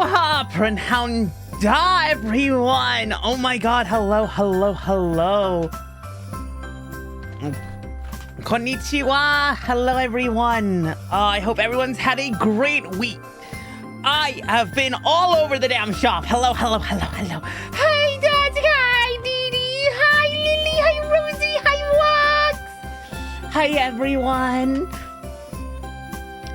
Aloha, Pranhounda, everyone! Oh my god, hello. Konnichiwa, hello everyone. I hope everyone's had a great week. I have been all over the damn shop. Hello. Hi, Dad. Hi, Dee Dee. Hi, Lily. Hi, Rosie. Hi, Wax. Hi, everyone.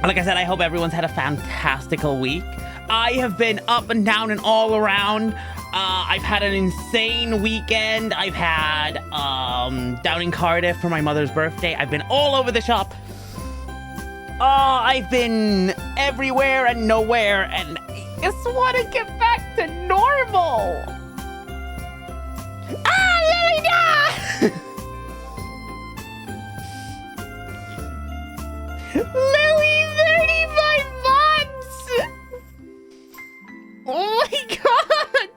Like I said, I hope everyone's had a fantastical week. I have been up and down and all around. I've had an insane weekend. I've had down in Cardiff for my mother's birthday. I've been all over the shop. I've been everywhere and nowhere, and I just want to get back to normal. Lily! Lily, 35 months! Oh my god!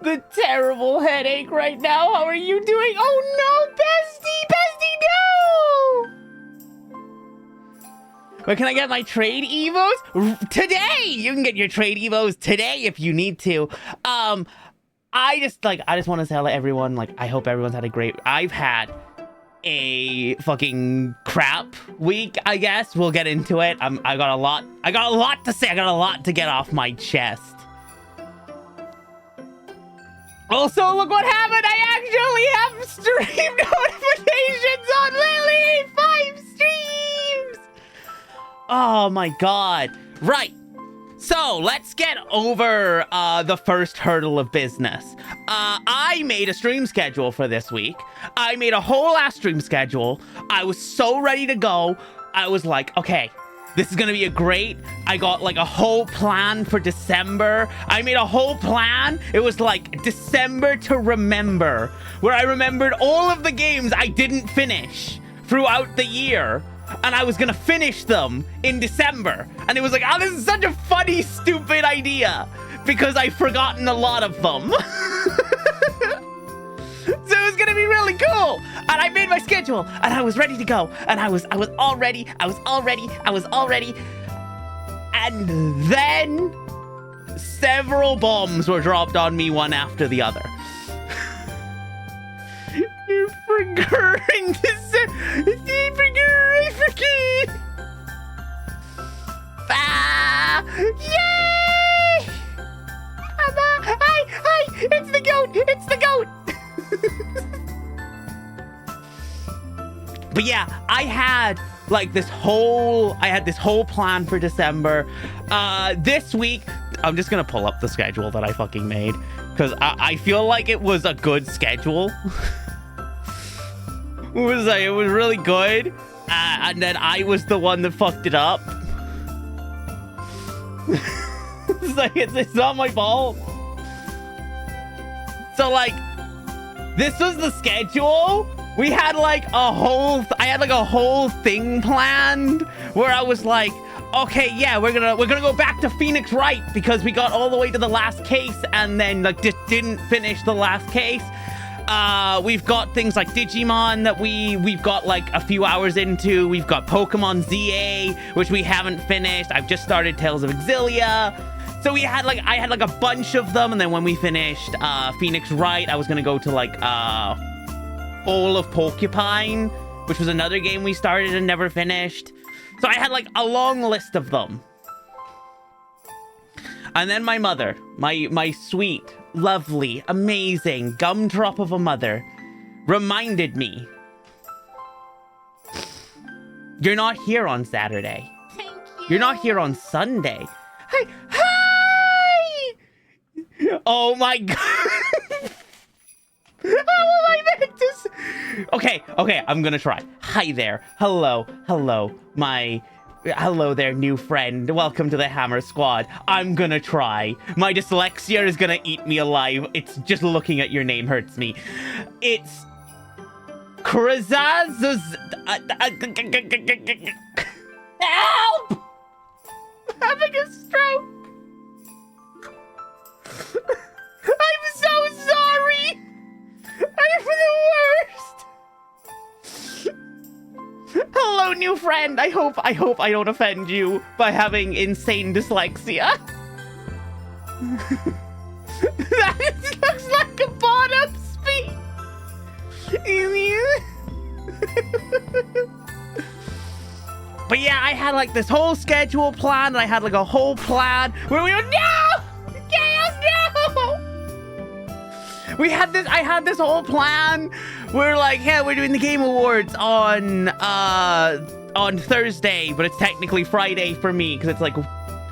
The terrible headache right now. How are you doing? Oh no, bestie, no! Where can I get my trade evos? Today! You can get your trade evos today if you need to. I just want to tell everyone, like, I hope everyone's had a great... I've had a fucking crap week, I guess. We'll get into it. I got a lot to say. I got a lot to get off my chest. Also, look what happened. I actually have stream notifications on Lily. 5 streams. Oh my god. Right. So let's get over the first hurdle of business. I made a stream schedule for this week. I made a whole ass stream schedule. I was so ready to go. I was like, okay, this is gonna be I got like a whole plan for December. I made a whole plan. It was like December to remember, where I remembered all of the games I didn't finish throughout the year. And I was gonna finish them in December. And it was like, oh, this is such a funny, stupid idea. Because I've forgotten a lot of them. So it was gonna be really cool. And I made my schedule. And I was ready to go. And I was all ready. And then several bombs were dropped on me one after the other. You're forgetting to say... Ah! Yay! Hi! It's the goat! But yeah, I had this whole plan for December. This week, I'm just gonna pull up the schedule that I fucking made, because I feel like it was a good schedule. It was really good, and then I was the one that fucked it up. It's not my fault. So this was the schedule. We had I had a whole thing planned where I was like, okay, yeah, we're gonna go back to Phoenix Wright because we got all the way to the last case and then just didn't finish the last case. We've got things like Digimon that we've got a few hours into. We've got Pokemon ZA, which we haven't finished. I've just started Tales of Exilia. So I had a bunch of them, and then when we finished Phoenix Wright, I was gonna go to Bowl of Porcupine, which was another game we started and never finished. So I had a long list of them. And then my mother, my sweet, lovely, amazing gumdrop of a mother, reminded me, you're not here on Saturday. Thank you. You're not here on Sunday. Hi! Oh my god! How am I meant to Okay, I'm gonna try. Hi there. Hello there, new friend. Welcome to the Hammer Squad. I'm gonna try. My dyslexia is gonna eat me alive. It's just looking at your name hurts me. It's... Krazaz... Help! I'm having a stroke. I'm so sorry. I'm the worst. Hello, new friend. I hope I don't offend you by having insane dyslexia. That looks like a bottom speed. But yeah, I had like this whole schedule planned. I had like a whole plan where we were Chaos, no! I had this whole plan. We're like, yeah, we're doing the Game Awards on Thursday, but it's technically Friday for me because it's like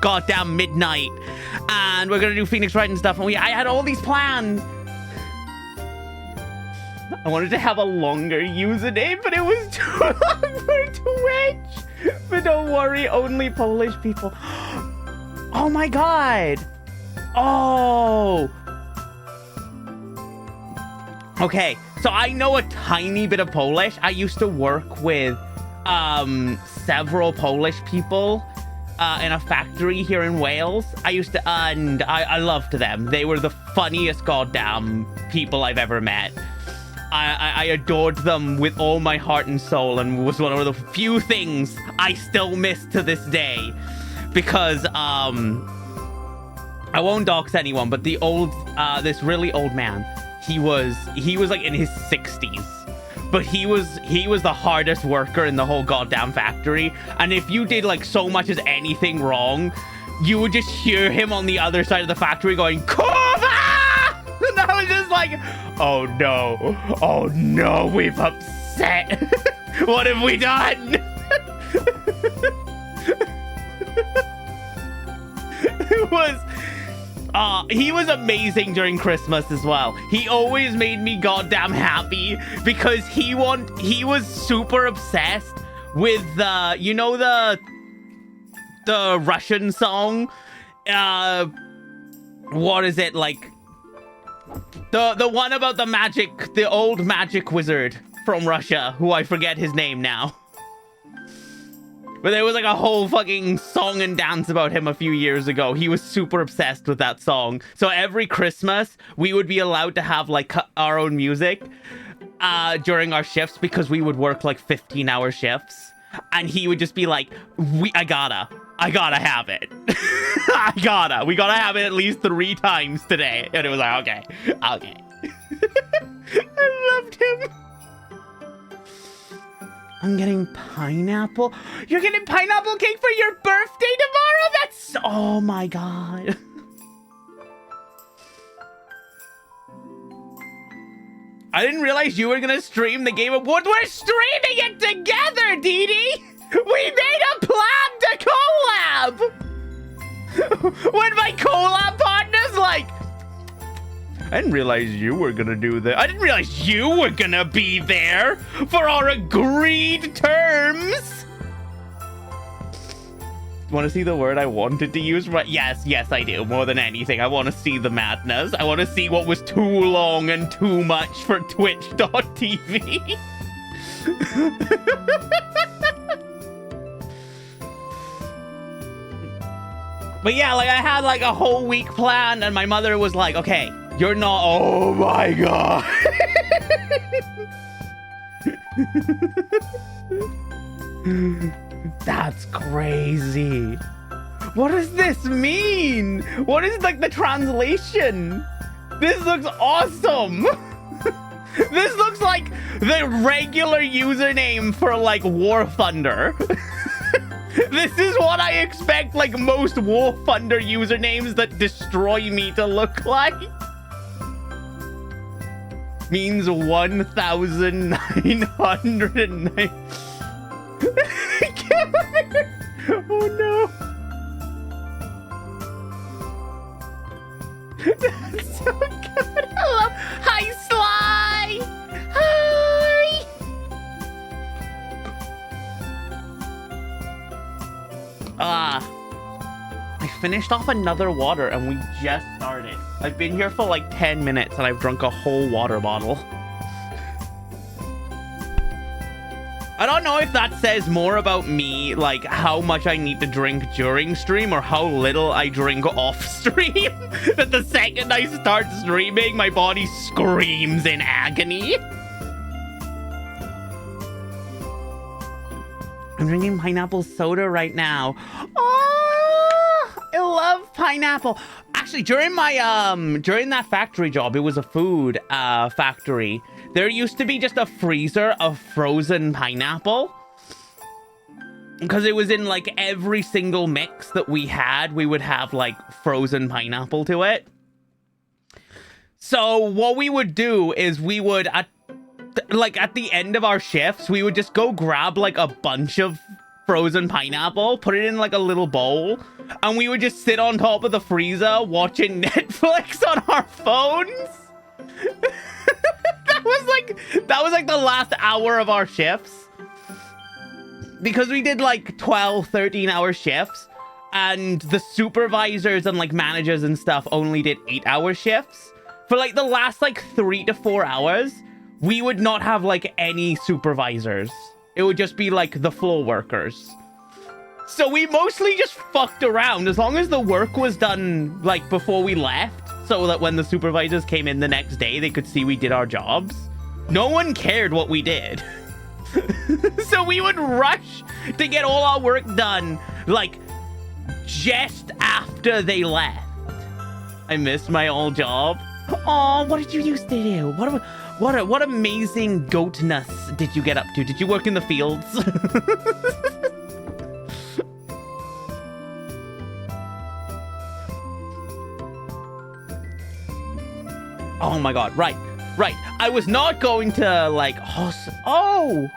goddamn midnight, and we're gonna do Phoenix Wright and stuff. And I had all these plans. I wanted to have a longer username, but it was too long for Twitch. But don't worry, only Polish people. Oh my god. Oh. Okay, so I know a tiny bit of Polish. I used to work with several Polish people in a factory here in Wales. And I loved them. They were the funniest goddamn people I've ever met. I adored them with all my heart and soul, and was one of the few things I still miss to this day. Because I won't dox anyone, but this really old man, he was like in his 60s, but he was the hardest worker in the whole goddamn factory. And if you did like so much as anything wrong, you would just hear him on the other side of the factory going, "Kurva!" And I was just like, oh no, we've upset. What have we done? He was amazing during Christmas as well. He always made me goddamn happy because he was super obsessed with the Russian song. What is it, like the one about the old magic wizard from Russia, who I forget his name now. But there was like a whole fucking song and dance about him a few years ago. He was super obsessed with that song. So every Christmas, we would be allowed to have like our own music during our shifts, because we would work like 15-hour shifts. And he would just be like, I gotta have it. We gotta have it at least 3 times today. And it was like, okay. I loved him. I'm getting pineapple. You're getting pineapple cake for your birthday tomorrow? That's, oh my god. I didn't realize you were gonna stream the Game Awards. We're streaming it together, Dee Dee. We made a plan to collab. When my collab partner's like, I didn't realize you were gonna do that. I didn't realize you were gonna be there for our agreed terms. Want to see the word I wanted to use? Right? Yes, I do. More than anything, I want to see the madness. I want to see what was too long and too much for Twitch.tv. But yeah, like I had like a whole week planned, and my mother was like, okay, you're not, oh my god. That's crazy. What does this mean? What is like the translation? This looks awesome. This looks like the regular username for like War Thunder. This is what I expect like most War Thunder usernames that destroy me to look like. Means 1,909. Oh no. That's so good. Hello. Hi, Sly. Hi. I finished off another water and we just started. I've been here for like 10 minutes and I've drunk a whole water bottle. I don't know if that says more about me, like how much I need to drink during stream or how little I drink off stream. That the second I start streaming, my body screams in agony. I'm drinking pineapple soda right now. Oh, I love pineapple. Actually, during my during that factory job, it was a food factory. There used to be just a freezer of frozen pineapple. Because it was in like every single mix that we had, we would have like frozen pineapple to it. So what we would do is we would, at the end of our shifts, we would just go grab like a bunch of frozen pineapple, put it in like a little bowl, and we would just sit on top of the freezer watching Netflix on our phones. that was like the last hour of our shifts. Because we did like 12, 13-hour shifts, and the supervisors and like managers and stuff only did 8-hour shifts. For like the last like 3 to 4 hours, we would not have like any supervisors. It would just be like the floor workers. So we mostly just fucked around as long as the work was done like before we left, so that when the supervisors came in the next day, they could see we did our jobs. No one cared what we did. So we would rush to get all our work done, like, just after they left. I missed my old job. Oh, what did you used to do? What amazing goatness did you get up to? Did you work in the fields? Oh my god, right. I was not going to, like, hospital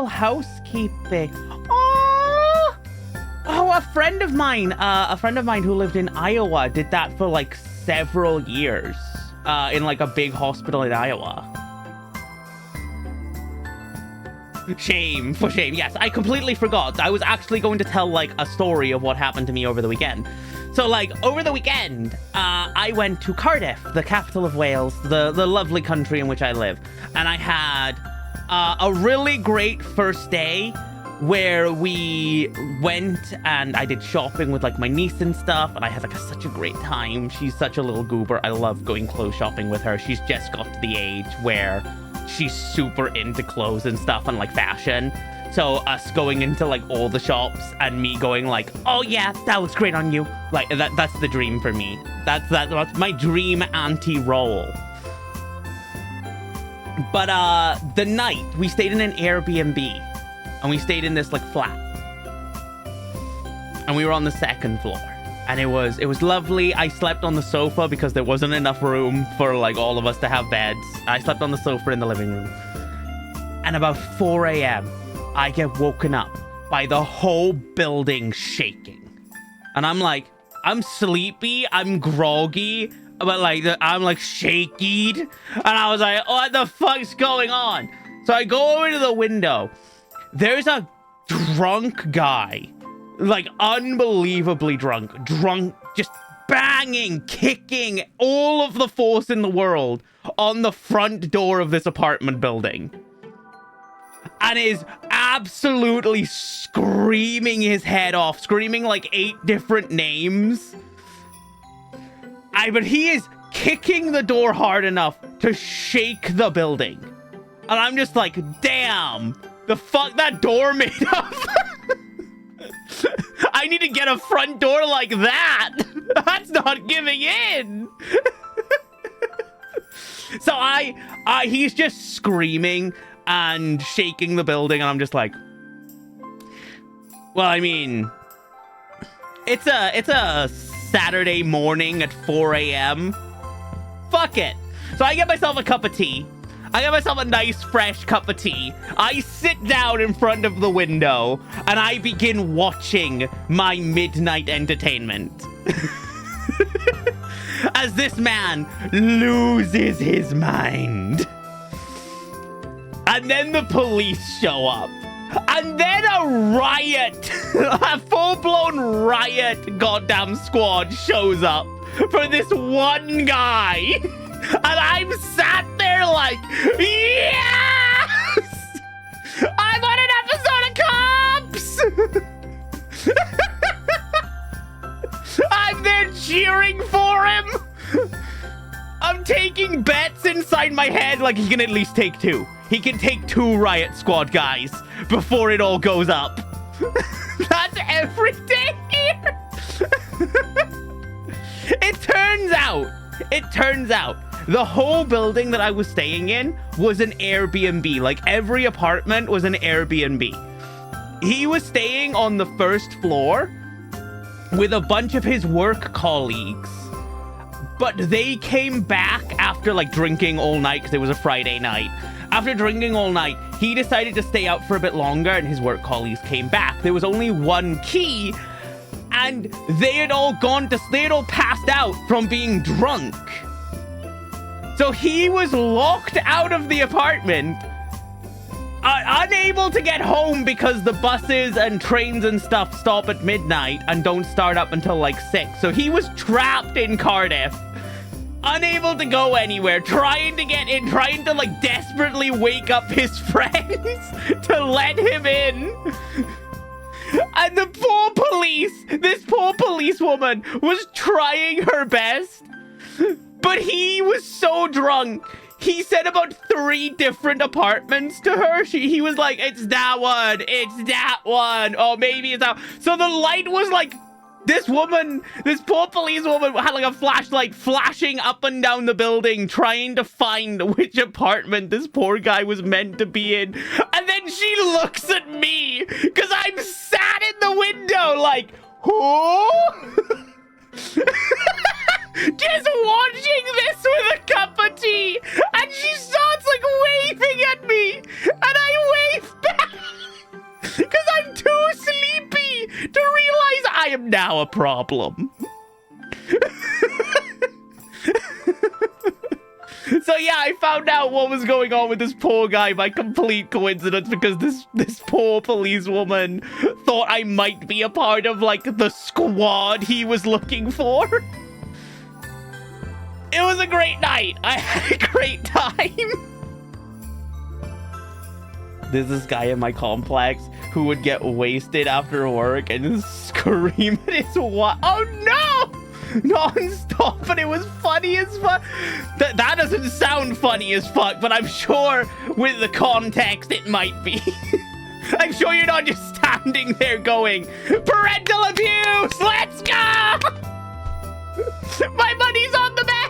housekeeping. Oh, a friend of mine who lived in Iowa did that for, like, several years, in, like, a big hospital in Iowa. Shame. Yes, I completely forgot. I was actually going to tell, like, a story of what happened to me over the weekend. So, like, over the weekend, I went to Cardiff, the capital of Wales, the lovely country in which I live. And I had a really great first day where we went and I did shopping with, like, my niece and stuff. And I had, like, such a great time. She's such a little goober. I love going clothes shopping with her. She's just got to the age where she's super into clothes and stuff and, like, fashion. So us going into, like, all the shops and me going like, oh yeah, that looks great on you. Like, that's the dream for me. That's my dream auntie role. But the night we stayed in an Airbnb, and we stayed in this, like, flat, and we were on the second floor, and it was lovely. I slept on the sofa because there wasn't enough room for, like, all of us to have beds. I slept on the sofa in the living room, and about 4 a.m. I get woken up by the whole building shaking. And I'm like, I'm sleepy, I'm groggy, but like, I'm like shaky. And I was like, what the fuck's going on? So I go over to the window. There's a drunk guy, like unbelievably drunk, just banging, kicking all of the force in the world on the front door of this apartment building. And is absolutely screaming his head off, screaming like 8 different names. But he is kicking the door hard enough to shake the building. And I'm just like, damn, the fuck that door made of. I need to get a front door like that. That's not giving in. So he's just screaming and shaking the building, and I'm just like, well, I mean, it's a Saturday morning at 4 a.m. Fuck it. So I get myself a cup of tea. I get myself a nice fresh cup of tea. I sit down in front of the window and I begin watching my midnight entertainment. As this man loses his mind. And then the police show up. And then a riot, a full-blown riot goddamn squad shows up for this one guy. And I'm sat there like, yes! I'm on an episode of Cops! I'm there cheering for him. I'm taking bets inside my head like he can at least take 2. He can take 2 riot squad guys before it all goes up. That's every day here. It turns out the whole building that I was staying in was an Airbnb. Like, every apartment was an Airbnb. He was staying on the first floor with a bunch of his work colleagues. But they came back after, like, drinking all night because it was a Friday night. After drinking all night, he decided to stay out for a bit longer, and his work colleagues came back. There was only one key, and they had all passed out from being drunk. So he was locked out of the apartment, unable to get home because the buses and trains and stuff stop at midnight and don't start up until like 6. So he was trapped in Cardiff, unable to go anywhere, trying to get in, trying to like desperately wake up his friends to let him in. And this poor policewoman was trying her best, but he was so drunk. He said about 3 different apartments to her. He was like, it's that one. Oh, maybe it's that. So the light was like, this poor policewoman had like a flashlight flashing up and down the building, trying to find which apartment this poor guy was meant to be in. And then she looks at me, because I'm sat in the window like, who? Just watching this with a cup of tea, and she starts like waving at me, and I wave back because I'm too sleepy to realize I am now a problem. So yeah, I found out what was going on with this poor guy by complete coincidence, because this poor policewoman thought I might be a part of like the squad he was looking for. It was a great night. I had a great time. There's this guy in my complex who would get wasted after work and scream at his wife. Oh no! Non-stop, but it was funny as fuck. That doesn't sound funny as fuck, but I'm sure with the context it might be. I'm sure you're not just standing there going, parental abuse, let's go! My money's on the back!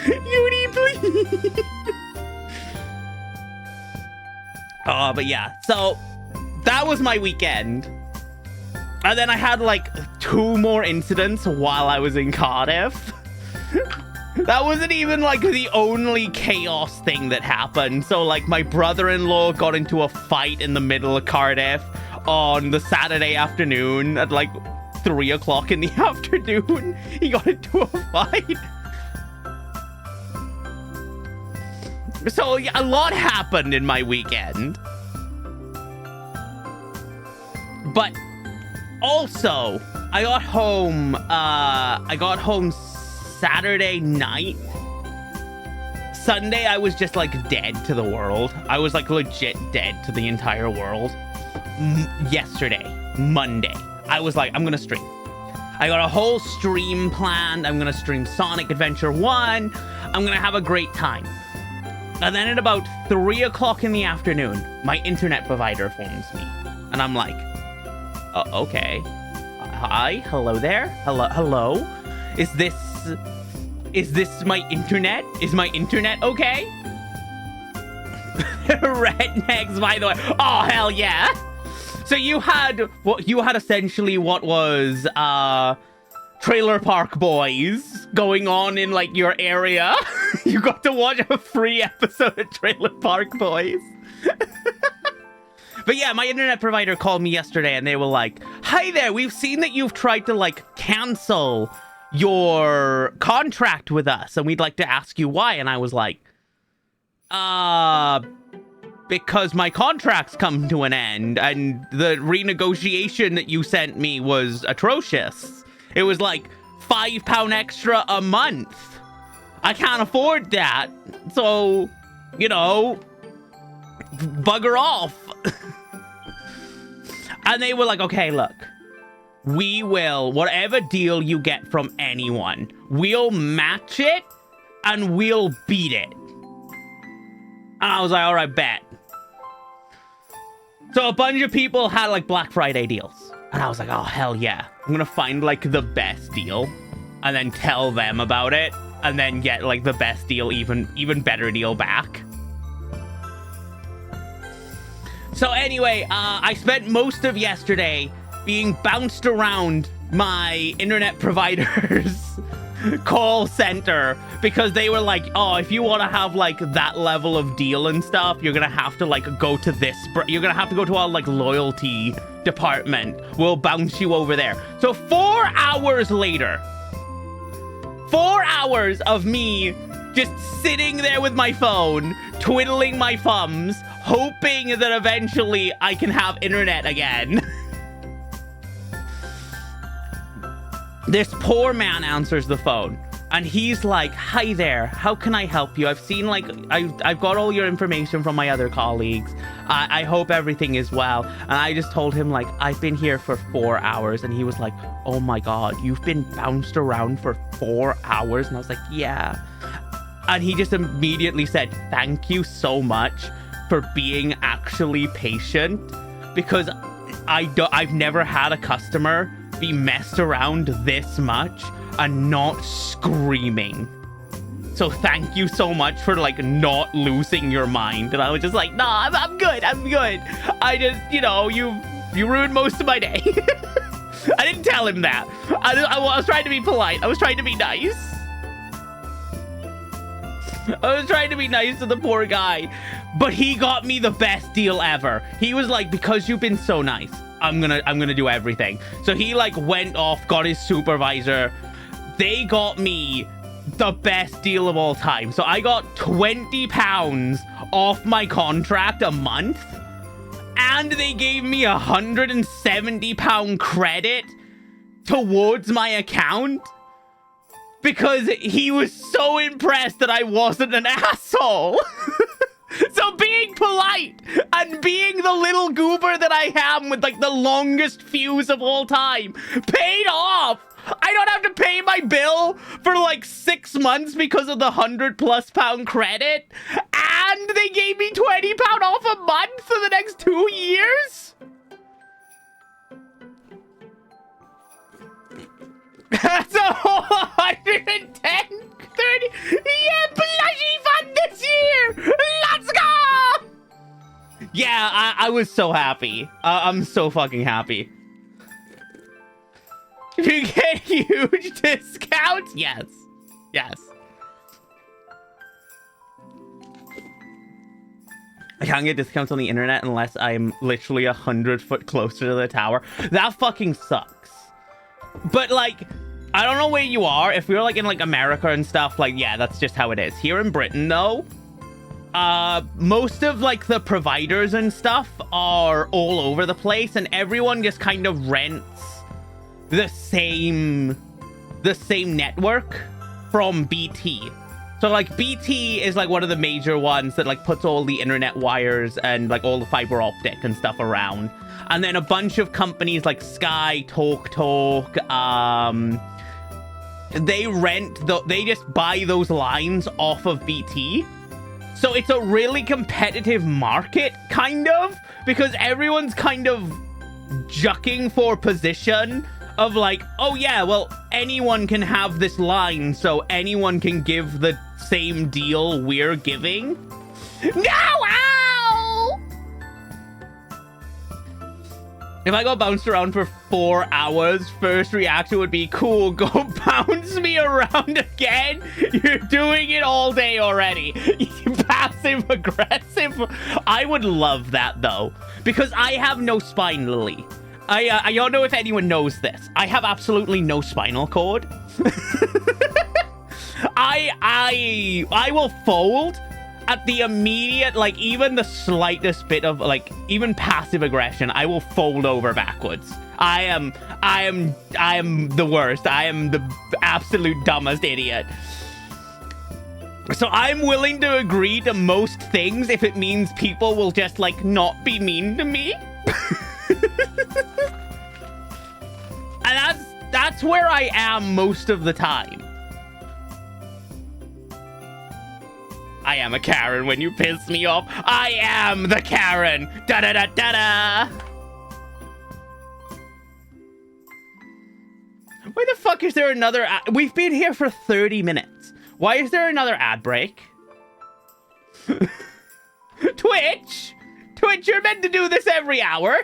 Uni, please! Oh, but yeah, so that was my weekend. And then I had like 2 more incidents while I was in Cardiff. That wasn't even like the only chaos thing that happened. So like my brother-in-law got into a fight in the middle of Cardiff on the Saturday afternoon at like 3 o'clock in the afternoon. He got into a fight. So yeah, a lot happened in my weekend. But also, I got home Saturday night. Sunday, I was just like dead to the world. I was like legit dead to the entire world. Yesterday, Monday, I was like, I'm gonna stream. I got a whole stream planned. I'm gonna stream Sonic Adventure 1. I'm gonna have a great time. And then at about 3 o'clock in the afternoon, my internet provider phones me. And I'm like, okay. Hi, hello there. Hello. Is this my internet? Is my internet okay? Rednecks, by the way. Oh, hell yeah. So you had essentially what was Trailer Park Boys going on in like your area. You got to watch a free episode of Trailer Park Boys. But yeah, my internet provider called me yesterday and they were like, hi there, we've seen that you've tried to like cancel your contract with us and we'd like to ask you why. And I was like, because my contract's come to an end and the renegotiation that you sent me was atrocious. It was like £5 extra a month. I can't afford that. So, you know, bugger off. And they were like, okay, look, we will, whatever deal you get from anyone, we'll match it and we'll beat it. And I was like, all right, bet. So a bunch of people had like Black Friday deals. And I was like, oh, hell yeah. I'm going to find like the best deal and then tell them about it and then get like the best deal, even better deal back. So anyway, I spent most of yesterday being bounced around my internet provider's call center because they were like, oh, if you want to have like that level of deal and stuff, you're gonna have to like go to this, you're gonna have to go to our like loyalty department. We'll bounce you over there. So 4 hours later, 4 hours of me just sitting there with my phone, twiddling my thumbs, hoping that eventually I can have internet again. This poor man answers the phone and he's like, hi there, how can I help you? I've seen like, I've got all your information from my other colleagues. I hope everything is well. And I just told him like, I've been here for 4 hours. And he was like, oh my God, you've been bounced around for 4 hours. And I was like, yeah. And he just immediately said, thank you so much for being actually patient, because I've never had a customer be messed around this much and not screaming. So thank you so much for like not losing your mind. And I was just like, nah, I'm good. I just, you know, you ruined most of my day. I didn't tell him that. I was trying to be polite. I was trying to be nice. I was trying to be nice to the poor guy, but he got me the best deal ever. He was like, because you've been so nice, I'm gonna do everything. So he like went off, got his supervisor. They got me the best deal of all time. So I got £20 off my contract a month, and they gave me £170 credit towards my account, because he was so impressed that I wasn't an asshole. So being polite and being the little goober that I am with like the longest fuse of all time paid off. I don't have to pay my bill for like 6 months because of the £100+ credit. And they gave me £20 off a month for the next 2 years. That's a whole 110, 30. Yeah, plushy fun this year. Let's go. Yeah, I was so happy. I'm so fucking happy. You get huge discounts? Yes. Yes. I can't get discounts on the internet unless I'm literally 100 foot closer to the tower. That fucking sucks. But like, I don't know where you are. If we were like in like America and stuff, like, yeah, that's just how it is. Here in Britain though, most of like the providers and stuff are all over the place, and everyone just kind of rents the same network from BT. So like BT is like one of the major ones that like puts all the internet wires and like all the fiber optic and stuff around. And then a bunch of companies like Sky, TalkTalk, they just buy those lines off of BT. So it's a really competitive market, kind of, because everyone's kind of jucking for position of like, oh yeah, well, anyone can have this line, so anyone can give the same deal we're giving. No! Ow! If I got bounced around for 4 hours, first reaction would be, cool, go bounce me around again. You're doing it all day already. Passive aggressive. I would love that though, because I have no spine, Lily. I don't know if anyone knows this. I have absolutely no spinal cord. I will fold at the immediate, like, even the slightest bit of, like, even passive aggression. I will fold over backwards. I am the worst. I am the absolute dumbest idiot. So I'm willing to agree to most things if it means people will just, like, not be mean to me. And that's where I am most of the time. I am a Karen when you piss me off. I am the Karen. Da-da-da-da-da. Why the fuck is there another ad? We've been here for 30 minutes. Why is there another ad break? Twitch? Twitch, you're meant to do this every hour.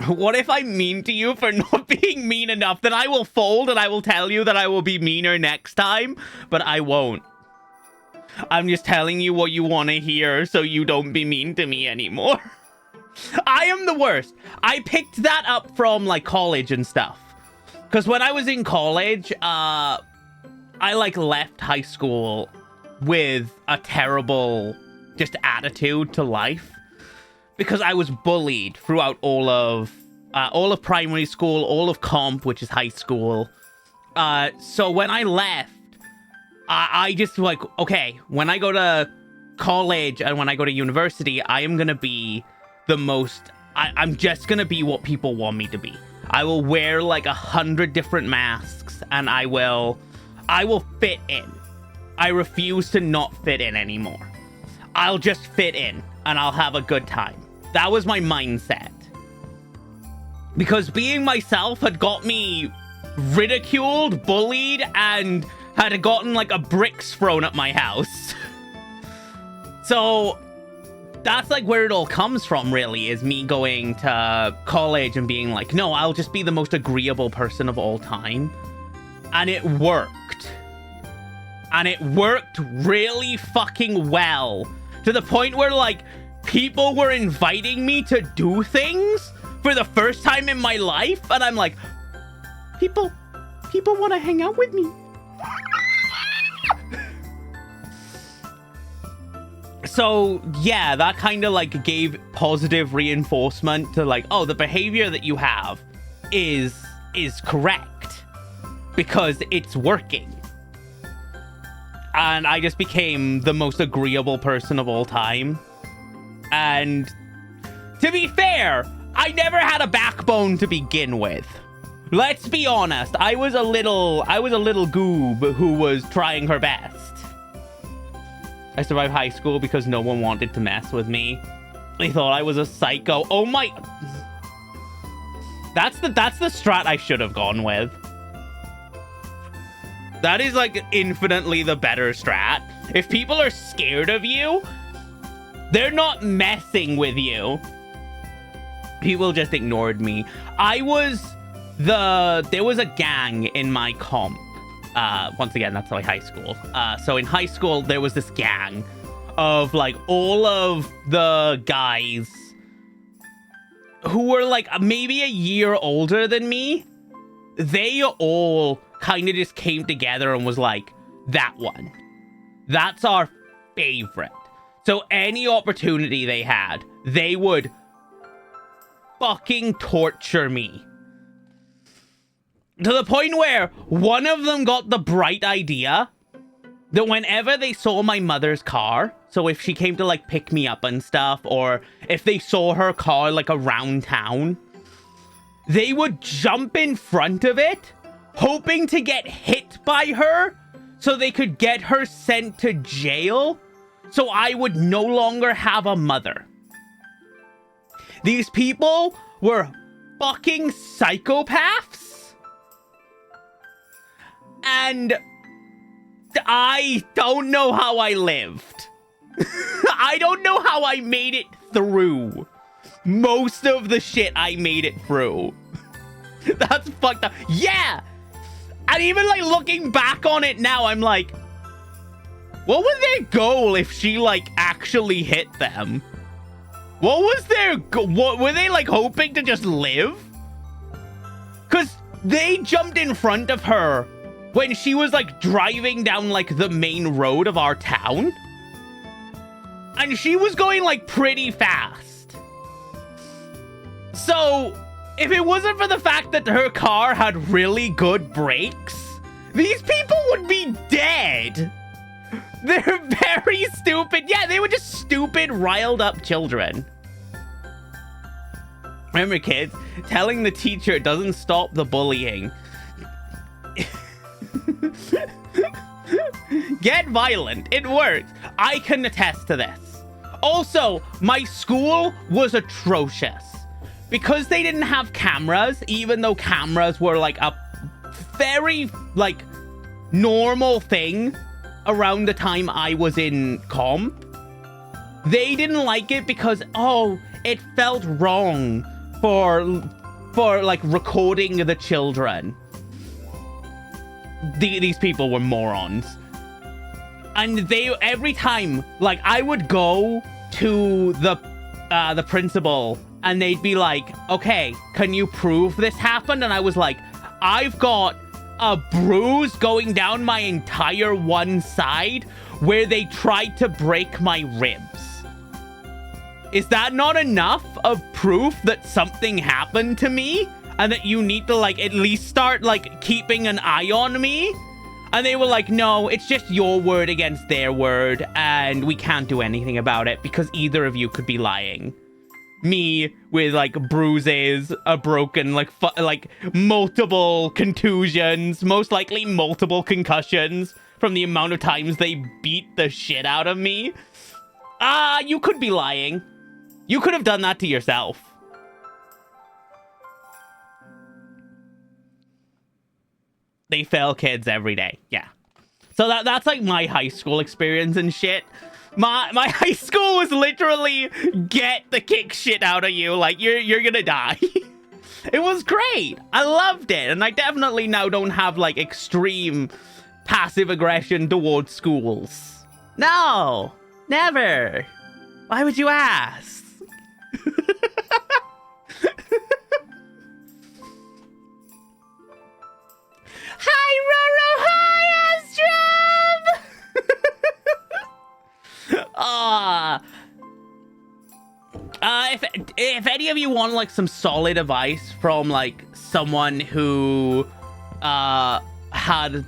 What if I'm mean to you for not being mean enough? Then I will fold and I will tell you that I will be meaner next time, but I won't. I'm just telling you what you want to hear so you don't be mean to me anymore. I am the worst. I picked that up from like college and stuff. Because when I was in college, I like left high school with a terrible just attitude to life. Because I was bullied throughout all of primary school, all of comp, which is high school. So when I left, I just like, okay, when I go to college and when I go to university, I am going to be the most, I'm just going to be what people want me to be. I will wear like 100 different masks and I will fit in. I refuse to not fit in anymore. I'll just fit in and I'll have a good time. That was my mindset. Because being myself had got me ridiculed, bullied, and had gotten like a bricks thrown at my house. So that's like where it all comes from, really, is me going to college and being like, no, I'll just be the most agreeable person of all time. And it worked. And it worked really fucking well. To the point where, like, people were inviting me to do things for the first time in my life. And I'm like, people want to hang out with me. So, yeah, that kind of, like, gave positive reinforcement to, like, oh, the behavior that you have is correct. Because it's working. And I just became the most agreeable person of all time. And to be fair, I never had a backbone to begin with. Let's be honest. I was a little goob who was trying her best. I survived high school because no one wanted to mess with me. They thought I was a psycho. Oh my. That's the strat I should have gone with. That is like infinitely the better strat. If people are scared of you, they're not messing with you. People just ignored me. There was a gang in my comp. Once again, that's like high school. So in high school, there was this gang of like all of the guys who were like maybe a year older than me. They all kind of just came together and was like, that one. That's our favorite. So any opportunity they had, they would fucking torture me. To the point where one of them got the bright idea that whenever they saw my mother's car, so if she came to like pick me up and stuff, or if they saw her car like around town, they would jump in front of it, hoping to get hit by her so they could get her sent to jail, so I would no longer have a mother. These people were fucking psychopaths. And I don't know how I lived. I don't know how I made it through. Most of the shit I made it through. That's fucked up. Yeah! And even like looking back on it now, I'm like, what was their goal if she like actually hit them? What was their what were they like hoping to just live? Cause they jumped in front of her when she was like driving down like the main road of our town. And she was going like pretty fast. So if it wasn't for the fact that her car had really good brakes, these people would be dead. They're very stupid. Yeah, they were just stupid, riled up children. Remember, kids, telling the teacher doesn't stop the bullying. Get violent. It works. I can attest to this. Also, my school was atrocious. Because they didn't have cameras, even though cameras were like a very like normal thing around the time I was in comp, they didn't like it because, oh, it felt wrong for like recording the children. These people were morons. And they, every time, like, I would go to the principal and they'd be like, okay, can you prove this happened? And I was like, I've got a bruise going down my entire one side where they tried to break my ribs. Is that not enough of proof that something happened to me? And that you need to, like, at least start, like, keeping an eye on me? And they were like, no, it's just your word against their word, and we can't do anything about it because either of you could be lying. Me with, like, bruises, a broken, like, multiple contusions, most likely multiple concussions from the amount of times they beat the shit out of me. You could be lying. You could have done that to yourself. They fail kids every day. Yeah. So that's like my high school experience and shit. My high school was literally get the kick shit out of you. Like, you're gonna die. It was great. I loved it. And I definitely now don't have, like, extreme passive aggression towards schools. No. Never. Why would you ask? Hi, Roro! Hi, Astrum! If any of you want, like, some solid advice from, like, someone who had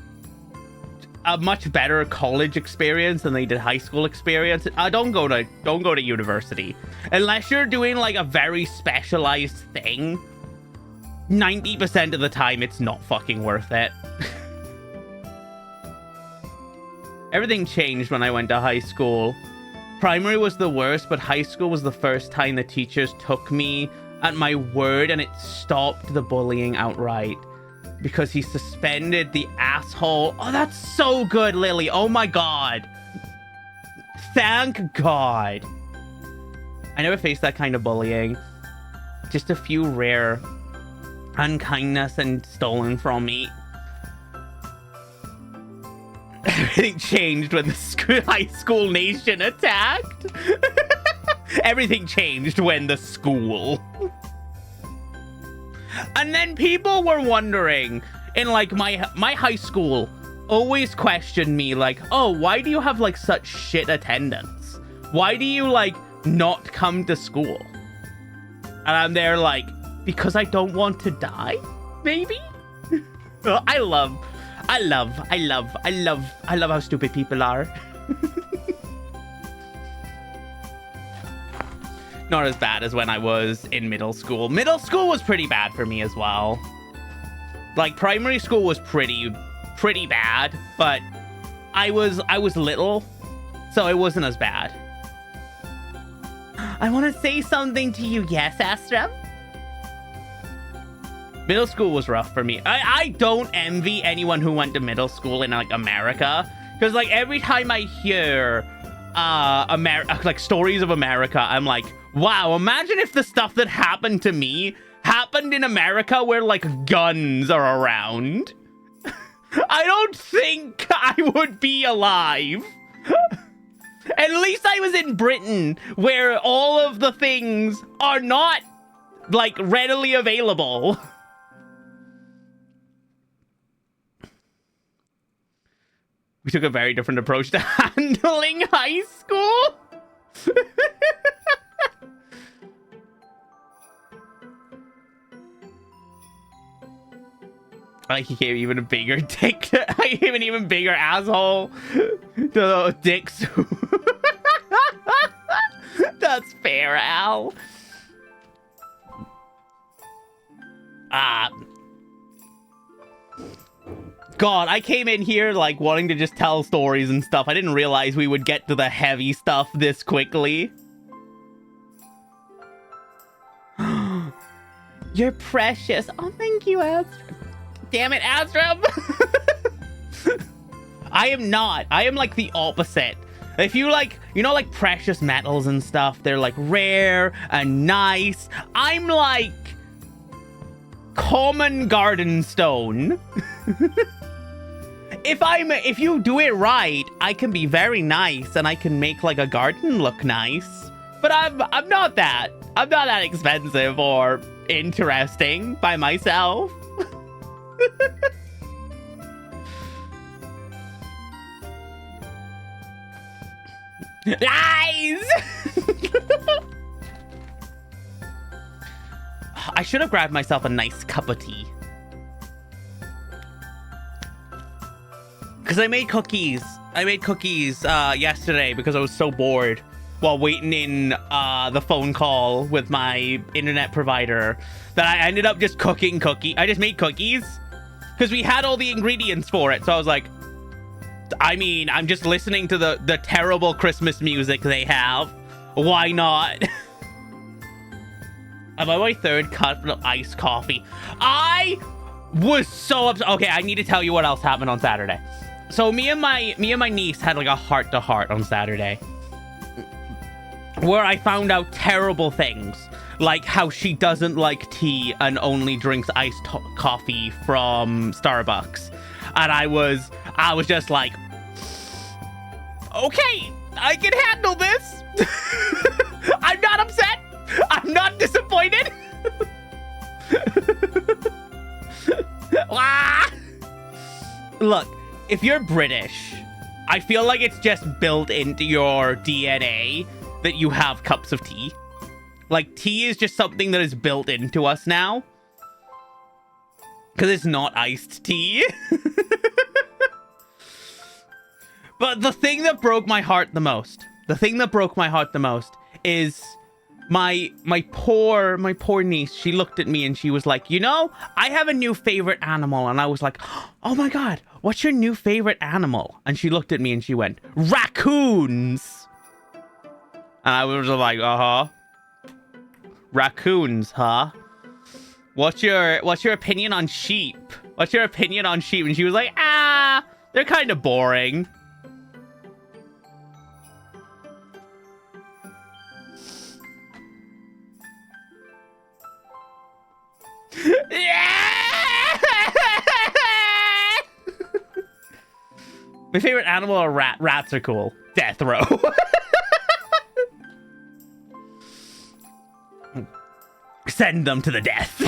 a much better college experience than they did high school experience, don't go to university unless you're doing, like, a very specialized thing. 90% of the time, it's not fucking worth it. Everything changed when I went to high school. Primary was the worst, but high school was the first time the teachers took me at my word and it stopped the bullying outright. Because he suspended the asshole. Oh, that's so good, Lily. Oh my god. Thank God. I never faced that kind of bullying. Just a few rare unkindness and stolen from me. Everything changed when the high school nation attacked. Everything changed when the school. And then people were wondering, in, like, my high school always questioned me, like, oh, why do you have, like, such shit attendance? Why do you, like, not come to school? And I'm there like, because I don't want to die, maybe? I love how stupid people are. Not as bad as when I was in middle school. Middle school was pretty bad for me as well. Like, primary school was pretty bad, but I was little, so it wasn't as bad. I want to say something to you. Yes, Astra? Middle school was rough for me. I don't envy anyone who went to middle school in, like, America. Because, like, every time I hear like, stories of America, I'm like, wow, imagine if the stuff that happened to me happened in America where, like, guns are around. I don't think I would be alive. At least I was in Britain, where all of the things are not, like, readily available. We took a very different approach to handling high school. Like, he gave even a bigger dick. I gave an even bigger asshole to the dicks. That's fair, Al. God, I came in here like wanting to just tell stories and stuff. I didn't realize we would get to the heavy stuff this quickly. You're precious. Oh, thank you, Astrum. Damn it, Astrum. I am not. I am like the opposite. If you like, you know, like precious metals and stuff, they're like rare and nice. I'm like common garden stone. If you do it right, I can be very nice and I can make like a garden look nice. But I'm not that. I'm not that expensive or interesting by myself. Lies! I should have grabbed myself a nice cup of tea. Because I made cookies. I made cookies yesterday because I was so bored while waiting in the phone call with my internet provider that I ended up just cooking cookies. I just made cookies because we had all the ingredients for it. So I was like, I mean, I'm just listening to the terrible Christmas music they have. Why not? I'm on my third cup of iced coffee. I was so upset. Okay, I need to tell you what else happened on Saturday. So me and my niece had like a heart-to-heart on Saturday, where I found out terrible things, like how she doesn't like tea and only drinks iced coffee from Starbucks. And I was just like, okay, I can handle this. I'm not upset. I'm not disappointed. Look, if you're British, I feel like it's just built into your DNA that you have cups of tea. Like, tea is just something that is built into us now. Because it's not iced tea. But the thing that broke my heart the most, is my poor niece. She looked at me and she was like, you know, I have a new favorite animal. And I was like, oh my God, what's your new favorite animal? And she looked at me and she went, raccoons. And I was like, uh-huh. Raccoons, huh? What's your opinion on sheep? What's your opinion on sheep? And she was like, they're kind of boring. My favorite animal are rats are cool. Death row. Send them to the death.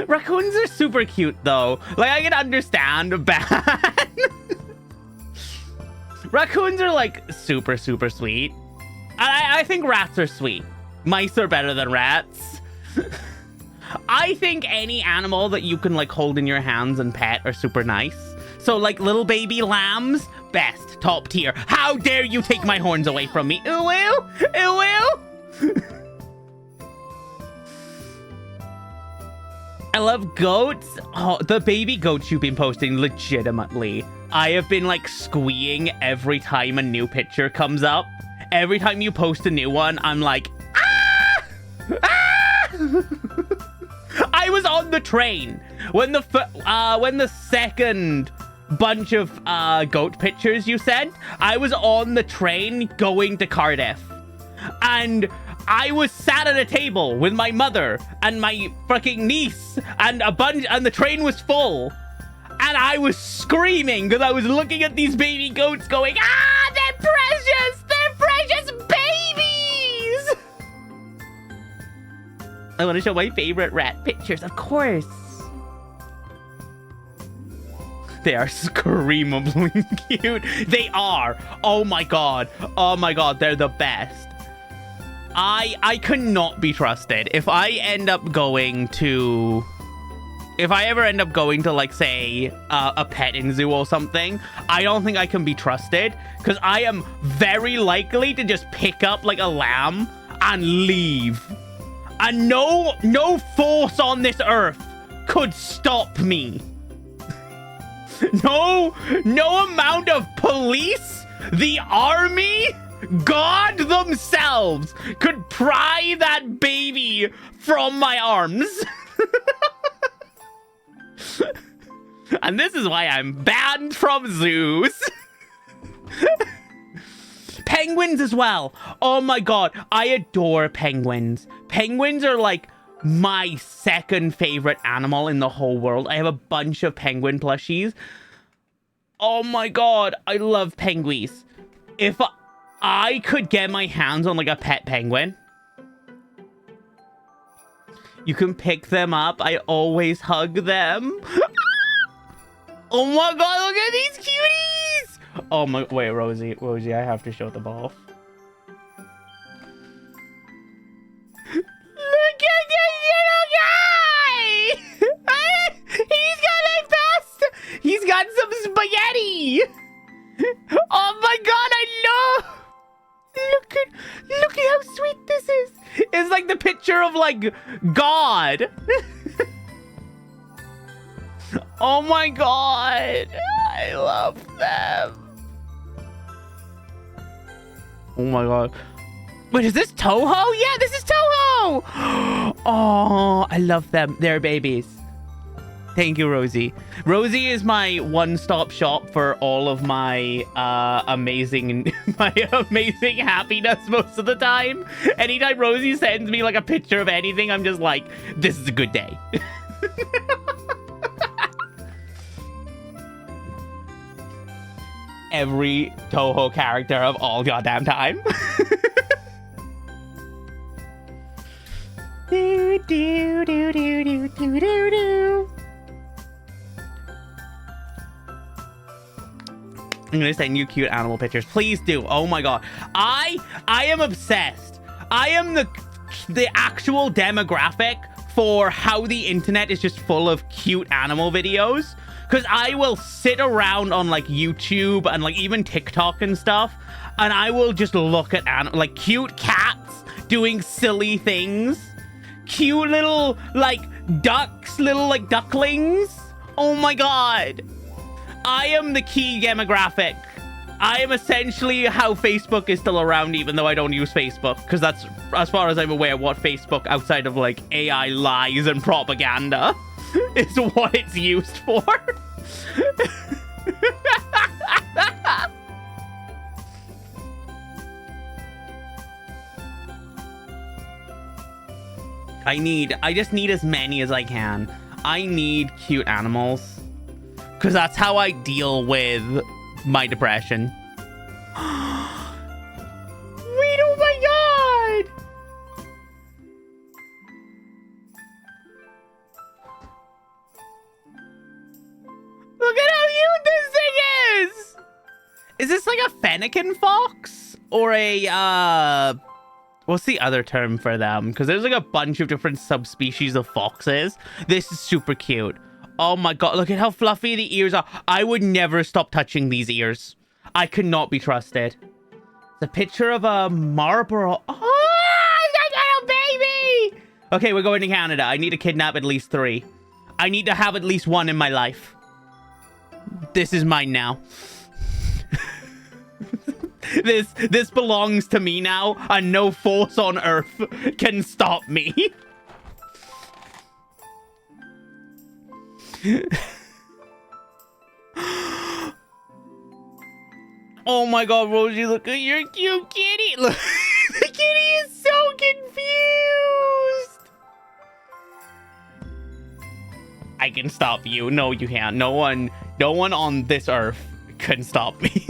Raccoons are super cute though. Like, I can understand bad. Raccoons are like super sweet. I think rats are sweet. Mice are better than rats. I think any animal that you can like hold in your hands and pet are super nice. So like little baby lambs, best, top tier. How dare you take my horns away from me? Ooh, ooh, ooh, ooh. I love goats. Oh, the baby goats you've been posting, legitimately. I have been like squeeing every time a new picture comes up. Every time you post a new one, I'm like, ah! Ah! I was on the train when the second bunch of goat pictures you sent. I was on the train going to Cardiff, and I was sat at a table with my mother and my fucking niece, and the train was full, and I was screaming because I was looking at these baby goats going, they're precious! They're precious babies! I want to show my favorite rat pictures, of course. They are screamably cute. They are. Oh my God. Oh my God. They're the best. I could not be trusted. If I ever end up going to like, say, a petting zoo or something, I don't think I can be trusted, because I am very likely to just pick up like a lamb and leave. And no force on this earth could stop me. No amount of police, the army, God themselves could pry that baby from my arms. And this is why I'm banned from zoos. Penguins as well. Oh my god, I adore penguins. Penguins are like my second favorite animal in the whole world. I have a bunch of penguin plushies. Oh my god, I love penguins. If I could get my hands on like a pet penguin, you can pick them up. I always hug them. Oh my god, look at these cuties! Oh my, wait, Rosie, I have to show them off. Look at this little guy! He's got some spaghetti! Oh my god, I love... Look at how sweet this is! It's like the picture of, like, God! Oh my god! I love them! Oh my god. Wait, is this Toho? Yeah, this is Toho! Oh, I love them. They're babies. Thank you, Rosie. Rosie is my one-stop shop for all of my amazing happiness most of the time. Anytime Rosie sends me like a picture of anything, I'm just like, this is a good day. Every Toho character of all goddamn time. Do, do, do, do, do, do, do, do. I'm gonna send you cute animal pictures. Please do. Oh my god. I am obsessed. I am the actual demographic for how the internet is just full of cute animal videos. Because I will sit around on like YouTube and like even TikTok and stuff, and I will just look at like cute cats doing silly things. Cute little like ducks, little like ducklings. Oh my god. I am the key demographic. I am essentially how Facebook is still around, even though I don't use Facebook, because that's, as far as I'm aware, what Facebook, outside of like AI lies and propaganda, is what it's used for. I just need as many as I can. I need cute animals. Because that's how I deal with my depression. Wait, oh my god! Look at how cute this thing is! Is this like a fennekin fox? Or a, what's the other term for them? Because there's like a bunch of different subspecies of foxes. This is super cute. Oh my god, look at how fluffy the ears are. I would never stop touching these ears. I could not be trusted. It's a picture of a Marlboro. Oh, that little baby! Okay, we're going to Canada. I need to kidnap at least 3. I need to have at least 1 in my life. This is mine now. This belongs to me now, and no force on earth can stop me. Oh my god, Rosie, look at your cute kitty. Look, the kitty is so confused. I can stop you. No, you can't. No one on this earth can stop me.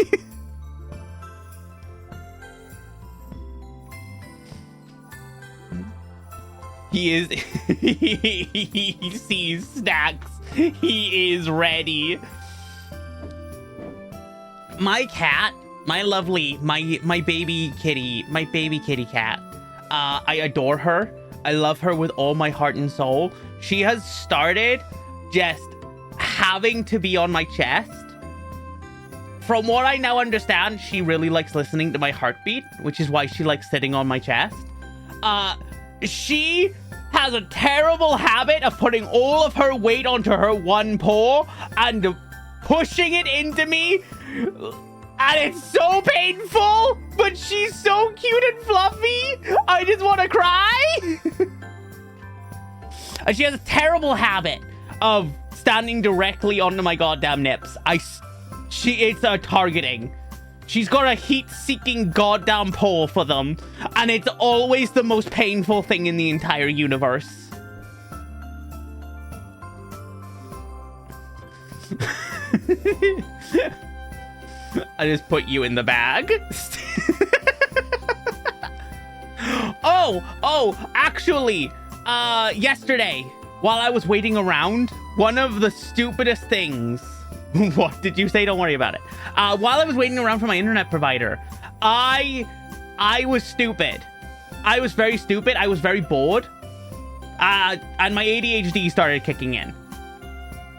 He is... he sees snacks. He is ready. My cat, my lovely, my baby kitty cat. I adore her. I love her with all my heart and soul. She has started just having to be on my chest. From what I now understand, she really likes listening to my heartbeat, which is why she likes sitting on my chest. She has a terrible habit of putting all of her weight onto her one paw and pushing it into me. And it's so painful, but she's so cute and fluffy. I just want to cry. And she has a terrible habit of standing directly onto my goddamn nips. It's targeting. She's got a heat-seeking goddamn pole for them. And it's always the most painful thing in the entire universe. I just put you in the bag. Actually, yesterday, while I was waiting around, one of the stupidest things... What did you say? Don't worry about it. While I was waiting around for my internet provider, I was stupid. I was very stupid. I was very bored. And my ADHD started kicking in.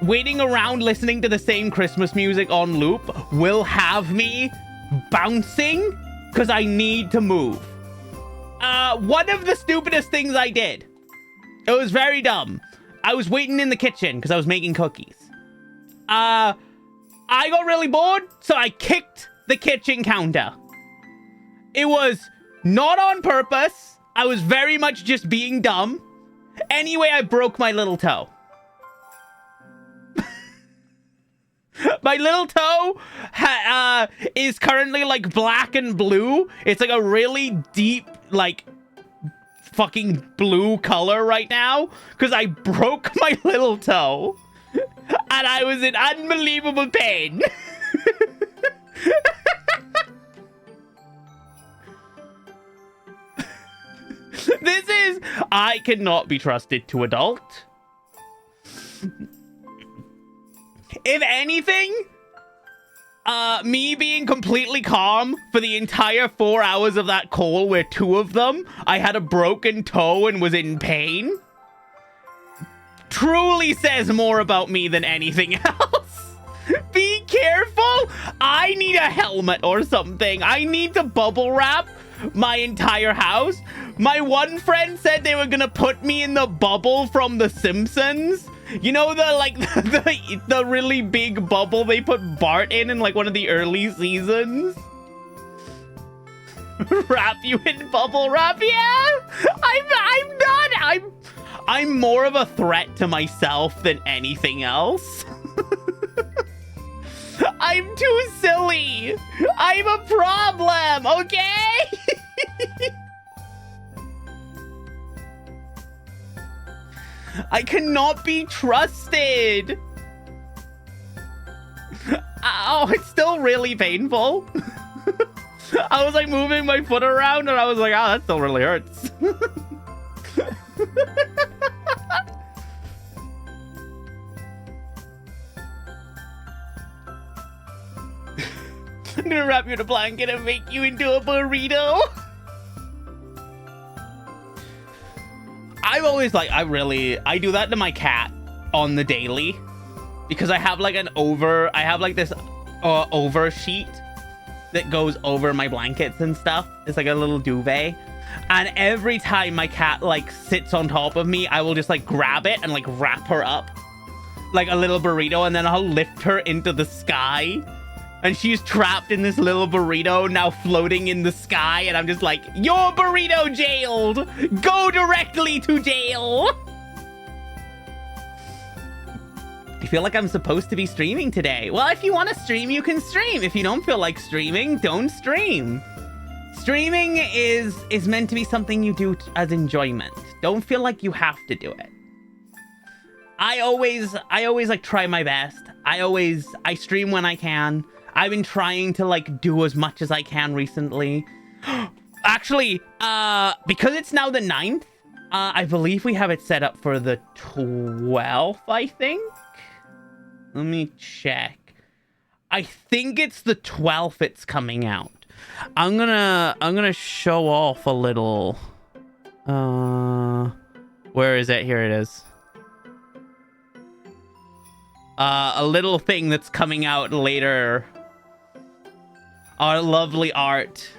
Waiting around listening to the same Christmas music on loop will have me bouncing because I need to move. One of the stupidest things I did. It was very dumb. I was waiting in the kitchen because I was making cookies. I got really bored, so I kicked the kitchen counter. It was not on purpose. I was very much just being dumb. Anyway, I broke my little toe. My little toe is currently like black and blue. It's like a really deep, like fucking blue color right now because I broke my little toe and I was in unbelievable pain. I cannot be trusted to adult. If anything, me being completely calm for the entire 4 hours of that call where 2 of them, I had a broken toe and was in pain, truly says more about me than anything else. Be careful. I need a helmet or something. I need to bubble wrap my entire house. My one friend said they were gonna put me in the bubble from The Simpsons. You know, the really big bubble they put Bart in like one of the early seasons? Wrap you in bubble wrap? Yeah! I'm not! I'm more of a threat to myself than anything else. I'm too silly. I'm a problem, okay? I cannot be trusted. Oh, it's still really painful. I was like moving my foot around and I was like, oh, that still really hurts. I'm gonna wrap you in a blanket and make you into a burrito. I've always like, I do that to my cat on the daily because I have like this over sheet that goes over my blankets and stuff. It's like a little duvet. And every time my cat like sits on top of me, I will just like grab it and like wrap her up like a little burrito. And then I'll lift her into the sky. And she's trapped in this little burrito now floating in the sky. And I'm just like, your burrito jailed. Go directly to jail. I feel like I'm supposed to be streaming today. Well, if you want to stream, you can stream. If you don't feel like streaming, don't stream. Streaming is meant to be something you do as enjoyment. Don't feel like you have to do it. I always like try my best. I stream when I can. I've been trying to like do as much as I can recently. Actually, because it's now the 9th, I believe we have it set up for the 12th, I think. Let me check. I think it's the 12th it's coming out. I'm gonna show off a little. Where is it? Here it is. A little thing that's coming out later. Our lovely art.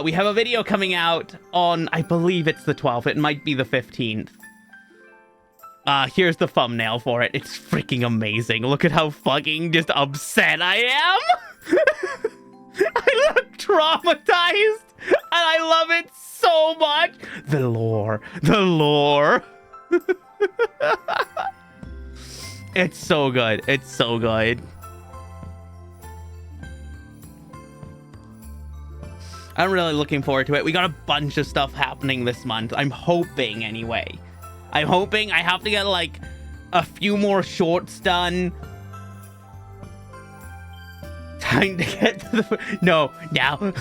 We have a video coming out on, I believe it's the 12th. It might be the 15th. Here's the thumbnail for it. It's freaking amazing. Look at how fucking just upset I am. I look traumatized, and I love it so much. The lore. The lore. It's so good. It's so good. I'm really looking forward to it. We got a bunch of stuff happening this month. I'm hoping, anyway. I'm hoping. I have to get, like, a few more shorts done. Time to get to the... No, now.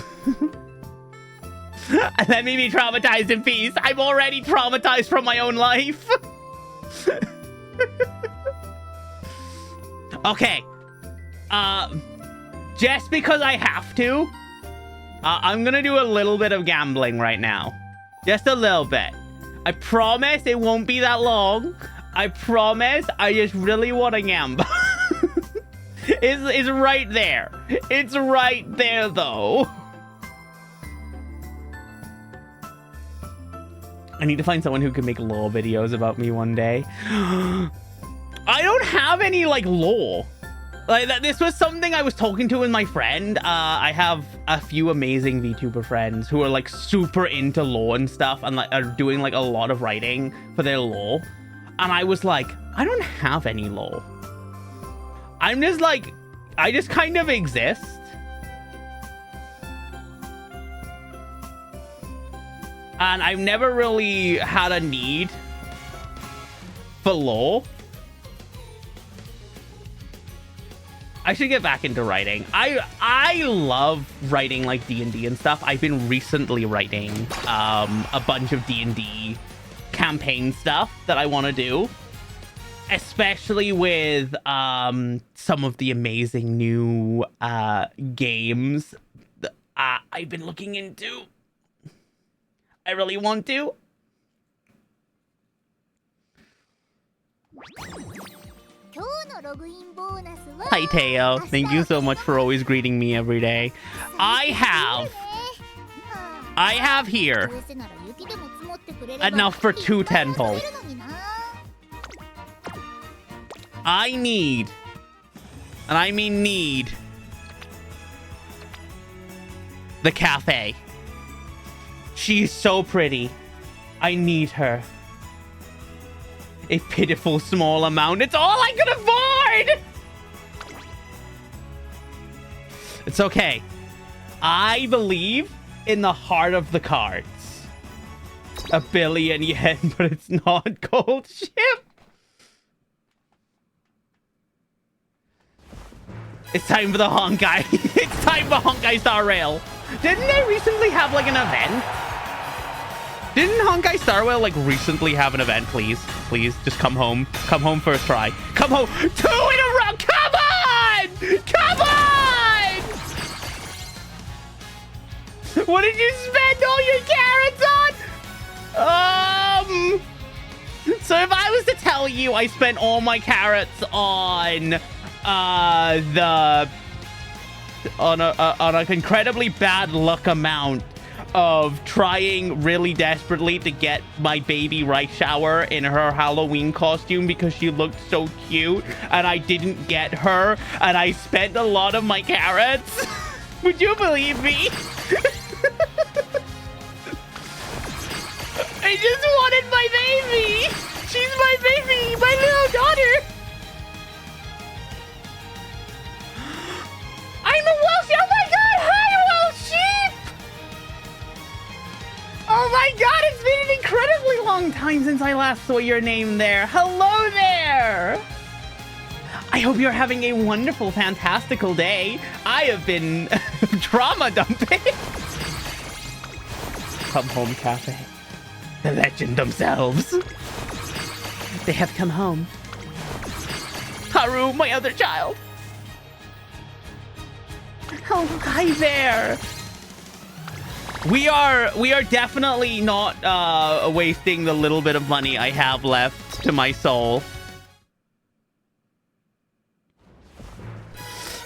Let me be traumatized in peace. I'm already traumatized from my own life. Okay. Just because I have to, I'm gonna do a little bit of gambling right now. Just a little bit. I promise it won't be that long. I promise. I just really want to gamble. It's right there. It's right there, though. I need to find someone who can make lore videos about me one day. I don't have any, like, lore. Like, this was something I was talking to with my friend. I have a few amazing VTuber friends who are, like, super into lore and stuff and, like, are doing, like, a lot of writing for their lore. And I was like, I don't have any lore. I'm just, like, I just kind of exist. And I've never really had a need for lore. I should get back into writing. I love writing, like, D&D and stuff. I've been recently writing a bunch of D&D campaign stuff that I want to do. Especially with some of the amazing new games that I've been looking into. I really want to. Hi, Teo. Thank you so much for always greeting me every day. I have here enough for 2 temples. I need, and I mean need, the cafe. She's so pretty. I need her. A pitiful small amount. It's all I could afford! It's okay. I believe in the heart of the cards. 1 billion yen, but it's not gold ship. It's time for the Honkai. It's time for Honkai Star Rail. Didn't they recently have, like, an event? Didn't Honkai Star Rail, like, recently have an event? Please, please, just come home. Come home first try. Come home. 2 in a row. Come on! Come on! What did you spend all your carrots on? So if I was to tell you I spent all my carrots on on an incredibly bad luck amount of trying really desperately to get my baby Rice Shower in her Halloween costume because she looked so cute, and I didn't get her, and I spent a lot of my carrots. Would you believe me? I just wanted my baby. She's my baby, my little daughter. I'm a Welsh. Oh my god, hi, Welsh sheep. Oh my god, it's been an incredibly long time since I last saw your name there. Hello there. I hope you're having a wonderful, fantastical day. I have been trauma dumping. Come home, cafe. The legend themselves. They have come home. Haru, my other child. Oh, hi there. We are definitely not wasting the little bit of money I have left to my soul.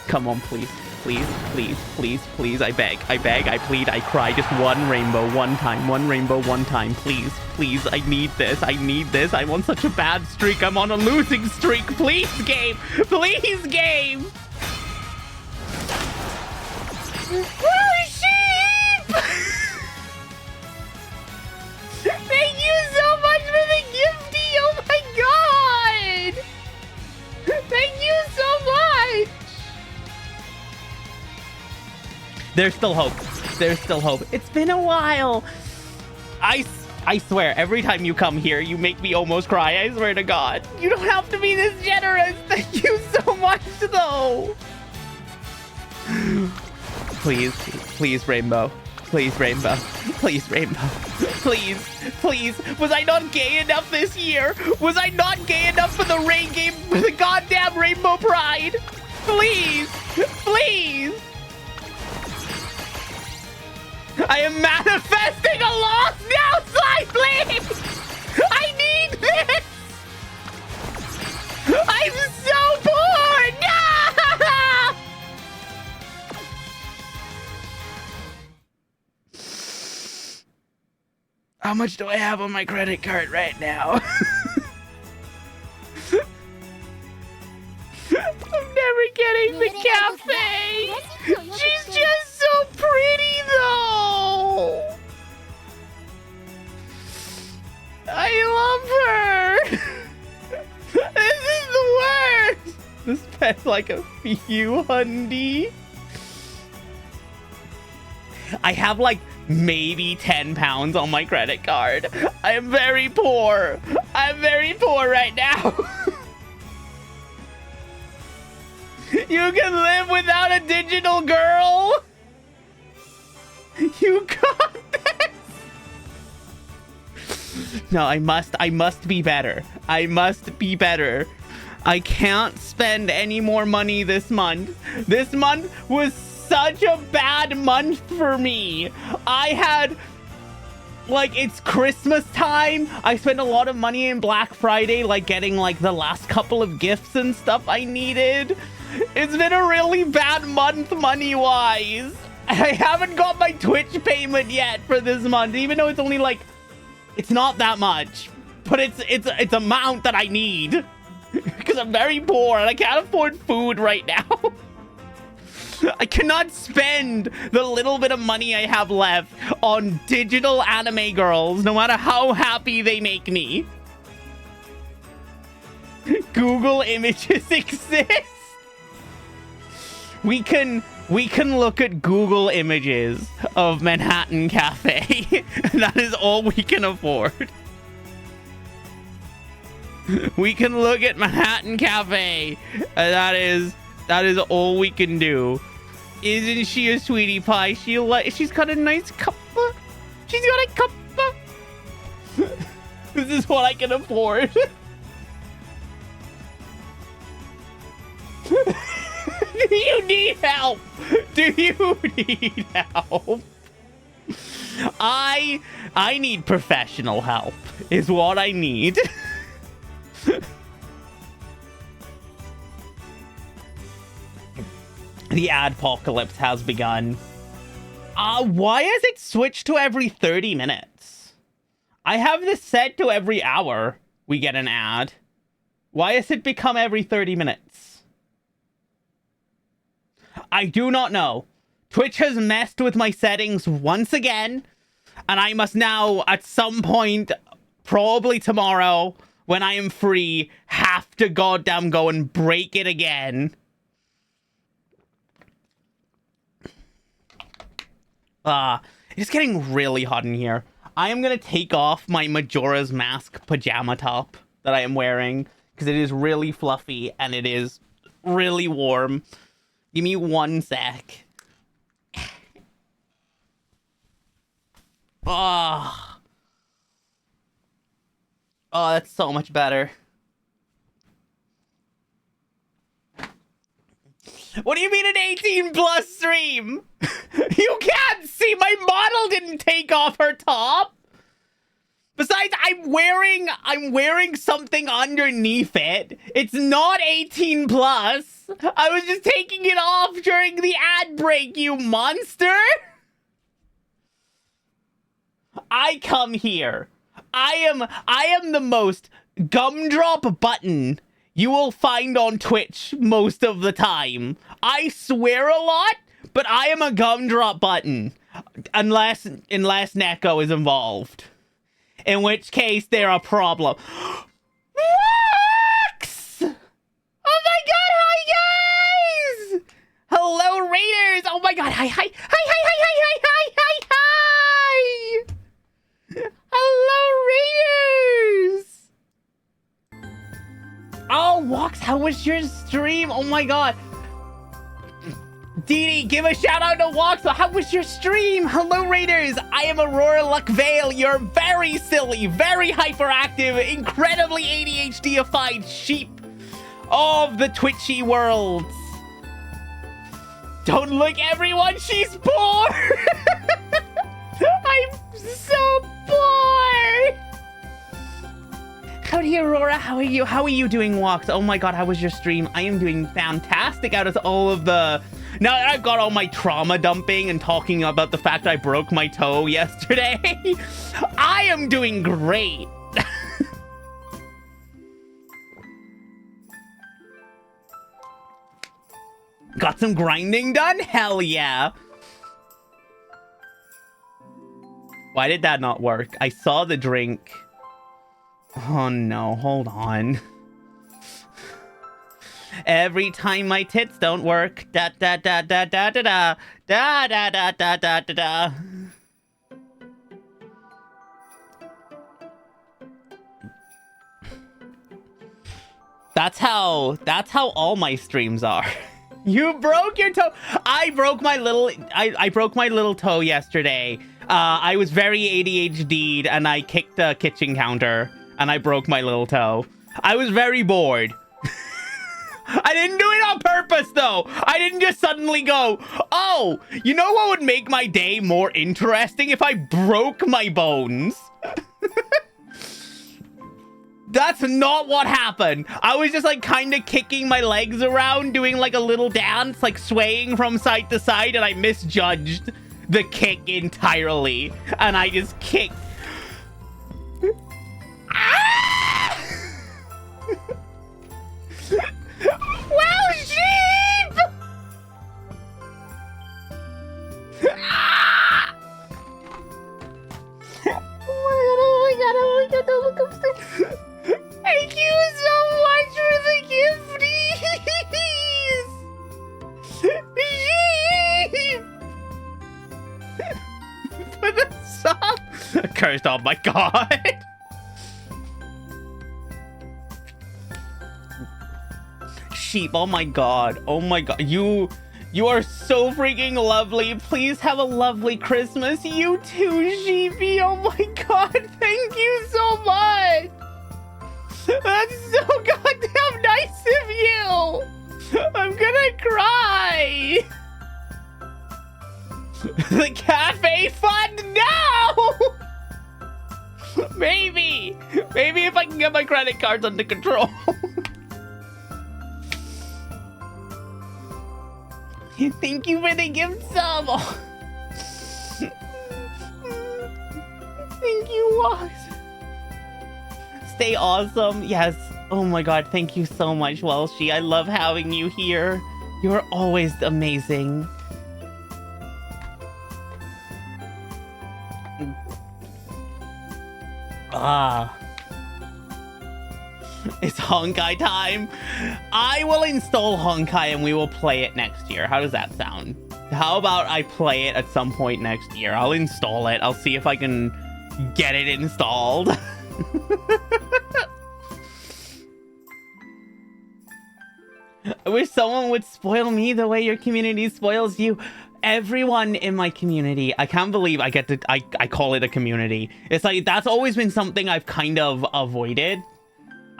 Come on, please. please, please, please, please, I beg, I plead, I cry, just one rainbow, one time, one rainbow, one time, please, please, I need this, I'm on such a bad streak, I'm on a losing streak, please, game, Oh, sheep! Thank you so much for the gifty, oh my god! Thank you so much! There's still hope. There's still hope. It's been a while. I swear, every time you come here, you make me almost cry. I swear to God. You don't have to be this generous. Thank you so much, though. Please, please, Rainbow. Please, Rainbow. Please, Rainbow. Please, please. Was I not gay enough this year? Was I not gay enough for the rain game, for the goddamn Rainbow Pride? Please, please. I am manifesting a loss now, slightly! I need this! I'm so poor! No! How much do I have on my credit card right now? I'm never getting the cafe! She's just so pretty, though! I love her! This is the worst! This pet's like a few hundy. I have like maybe 10 pounds on my credit card. I'm very poor. I'm very poor right now. You can live without a digital girl. You got this. No, I must be better. I must be better. I can't spend any more money this month. This month was such a bad month for me. I had, like, it's Christmas time. I spent a lot of money in Black Friday, like getting like the last couple of gifts and stuff I needed. It's been a really bad month money-wise. I haven't got my Twitch payment yet for this month, even though it's only like, it's not that much, but it's amount that I need because I'm very poor and I can't afford food right now. I cannot spend the little bit of money I have left on digital anime girls, no matter how happy they make me. Google Images exist. We can look at Google Images of Manhattan Cafe. That is all we can afford. We can look at Manhattan Cafe. That is all we can do. Isn't she a sweetie pie? She's got a nice cup. She's got a cup. This is what I can afford. Do you need help? Do you need help? I need professional help is what I need. The adpocalypse has begun. Why has it switched to every 30 minutes? I have this set to every hour we get an ad. Why has it become every 30 minutes? I do not know. Twitch has messed with my settings once again, and I must now, at some point, probably tomorrow, when I am free, have to goddamn go and break it again. It's getting really hot in here. I am gonna take off my Majora's Mask pajama top that I am wearing, because it is really fluffy, and it is really warm. Give me 1 sec. Oh, that's so much better. What do you mean an 18 plus stream? You can't see, my model didn't take off her top. Besides, I'm wearing something underneath it. It's not 18 plus. I was just taking it off during the ad break, you monster. I come here. I am the most gumdrop button you will find on Twitch most of the time. I swear a lot, but I am a gumdrop button. Unless Neko is involved. In which case, they're a problem. Wax! Oh my god, hi guys! Hello, Raiders! Oh my god, hi! Hello, Raiders! Oh, Wax, how was your stream? Oh my god. Dee, give a shout out to Wax. How was your stream? Hello, Raiders. I am Aurora Luckvale. You're very silly, very hyperactive, incredibly ADHD-ified sheep of the Twitchy worlds. Don't look, everyone. She's poor. I'm so poor. Howdy, Aurora. How are you? How are you doing, Wax? Oh my god, how was your stream? I am doing fantastic out of all of the... Now that I've got all my trauma dumping and talking about the fact I broke my toe yesterday, I am doing great. Got some grinding done? Hell yeah. Why did that not work? I saw the drink. Oh no, hold on. Every time my tits don't work. Da da da da da da da da da da da da da da. That's how all my streams are. You broke your toe. I broke my little toe yesterday. I was very ADHD'd and I kicked the kitchen counter and I broke my little toe. I was very bored. I didn't do it on purpose, though. I didn't just suddenly go, oh, you know what would make my day more interesting if I broke my bones? That's not what happened. I was just like kind of kicking my legs around, doing like a little dance, like swaying from side to side, and I misjudged the kick entirely. And I just kicked. Ah! Well, sheep! Ah! Oh my god, look upstairs. Thank you so much for the gifties! Sheep! For the sub! Cursed, oh my god! Sheep, oh my god, you are so freaking lovely. Please have a lovely Christmas. You too, Sheepy. Oh my god, thank you so much. That's so goddamn nice of you. I'm gonna cry. The cafe fund, no. Maybe if I can get my credit cards under control. Thank you for the gift sub. Oh. Thank you, Wax. Stay awesome. Yes. Oh my god, thank you so much, Welshie. I love having you here. You're always amazing. Ah. It's Honkai time. I will install Honkai and we will play it next year. How does that sound? How about I play it at some point next year? I'll install it. I'll see if I can get it installed. I wish someone would spoil me the way your community spoils you. Everyone in my community, I can't believe I get to, I call it a community. It's like, that's always been something I've kind of avoided.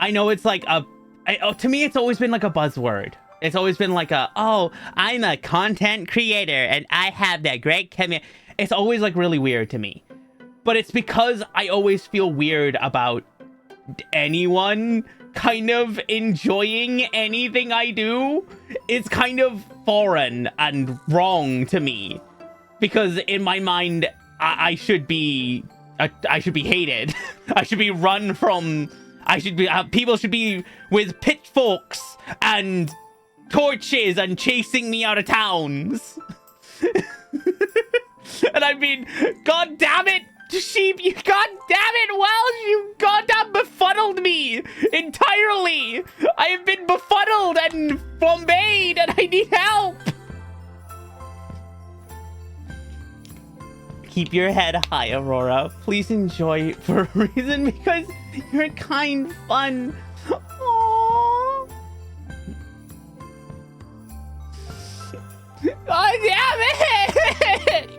I know it's like to me, it's always been like a buzzword. It's always been like oh, I'm a content creator and I have that great community. It's always like really weird to me. but it's because I always feel weird about anyone kind of enjoying anything I do. It's kind of foreign and wrong to me, because in my mind, I should be hated. I should be run from. People should be with pitchforks and torches and chasing me out of towns. And I mean, god damn it, sheep, you god damn it, Welsh, you goddamn befuddled me entirely. I have been befuddled and flambéed and I need help. Keep your head high, Aurora. Please enjoy it for a reason, because you're kind fun. Aww. God damn it!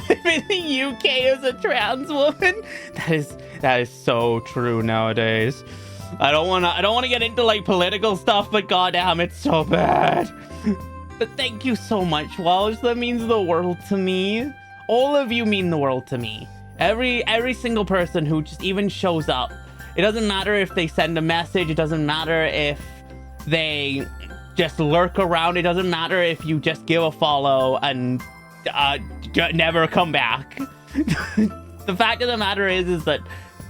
Live in the UK as a trans woman. That is so true nowadays. I don't wanna get into like political stuff, but goddamn, it's so bad. But thank you so much, Welsh. That means the world to me. All of you mean the world to me. Every single person who just even shows up. It doesn't matter if they send a message. It doesn't matter if they just lurk around. It doesn't matter if you just give a follow and never come back. The fact of the matter is that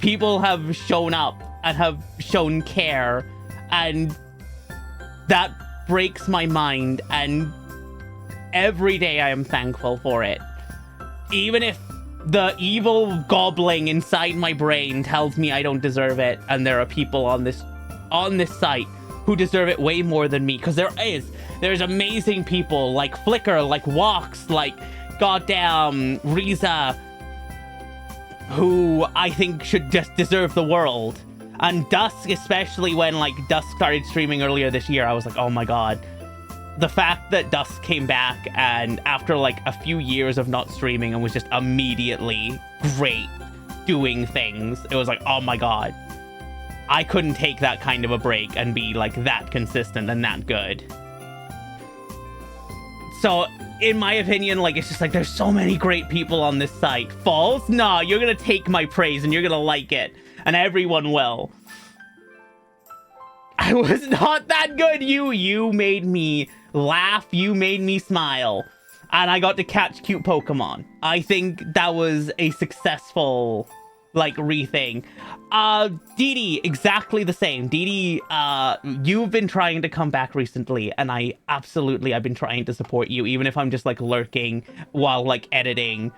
people have shown up and have shown care, and that breaks my mind, and every day I am thankful for it. Even if the evil gobbling inside my brain tells me I don't deserve it, and there are people on this site who deserve it way more than me, because there's amazing people like Flicker, like Walks, like goddamn Riza, who I think should just deserve the world. And Dusk, especially when like Dusk started streaming earlier this year, I was like, oh my god. The fact that Dusk came back and after like a few years of not streaming and was just immediately great doing things, it was like, oh my god. I couldn't take that kind of a break and be like that consistent and that good. So, in my opinion, like, it's just like, there's so many great people on this site. False? Nah, you're gonna take my praise and you're gonna like it. And everyone will. I was not that good. You made me laugh. You made me smile. And I got to catch cute Pokemon. I think that was a successful, like, re-thing. Dee, exactly the same. Dee, you've been trying to come back recently, and I've been trying to support you, even if I'm just, like, lurking while, like, editing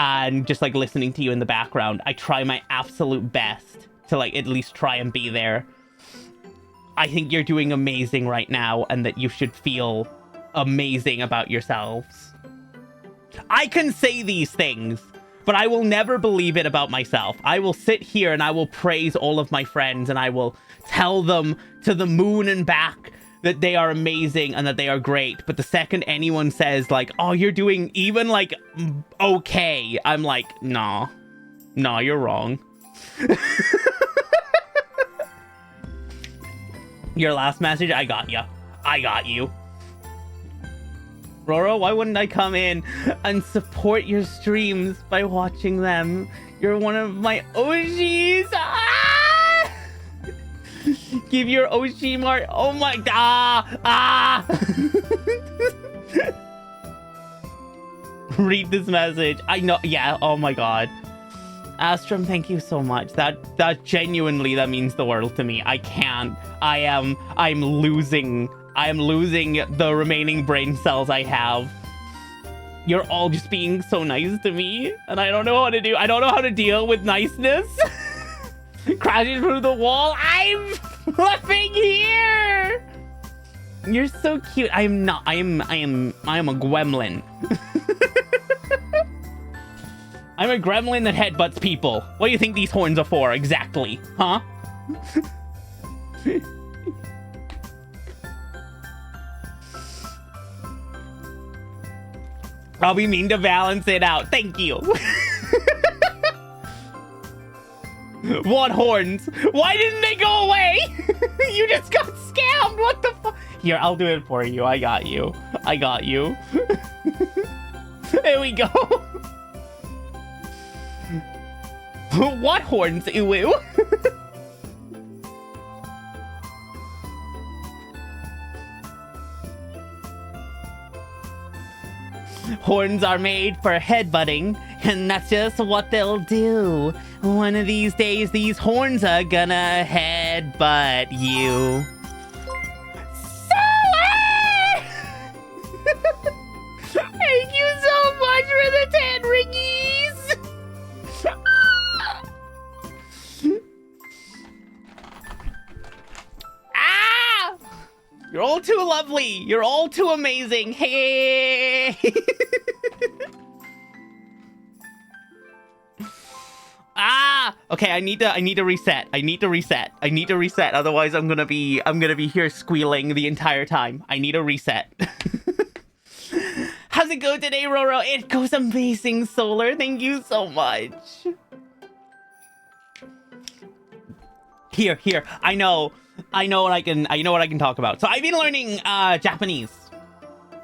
and just, like, listening to you in the background. I try my absolute best to, like, at least try and be there. I think you're doing amazing right now, and that you should feel amazing about yourselves. I can say these things, but I will never believe it about myself. I will sit here and I will praise all of my friends, and I will tell them to the moon and back that they are amazing and that they are great. But the second anyone says, like, oh, you're doing even, like, okay, I'm like, nah, you're wrong. Your last message, I got you. Aurora, why wouldn't I come in and support your streams by watching them? You're one of my OGs. Ah! Give your OG mark. Oh my god. Read this message. I know. Yeah. Oh my god. Astrum, thank you so much. That genuinely, that means the world to me. I can't. I'm losing the remaining brain cells I have. You're all just being so nice to me, and I don't know how to do. I don't know how to deal with niceness. Crashing through the wall. I'm flipping here. You're so cute. I'm not. I am a gremlin. I'm a gremlin that headbutts people. What do you think these horns are for, exactly? Huh? I'll be mean to balance it out. Thank you. What horns? Why didn't they go away? You just got scammed. What the fuck? Here, I'll do it for you. I got you. There we go. What horns, Uwu? Horns are made for headbutting, and that's just what they'll do. One of these days, these horns are gonna headbutt you. Thank you so much for the 10 ringies! Ah! You're all too lovely. You're all too amazing. Hey! Ah! Okay, I need to reset. I need to reset. Otherwise, I'm gonna be here squealing the entire time. I need a reset. How's it go today, Roro? It goes amazing, Solar. Thank you so much. Here. I know what I can talk about. So I've been learning Japanese.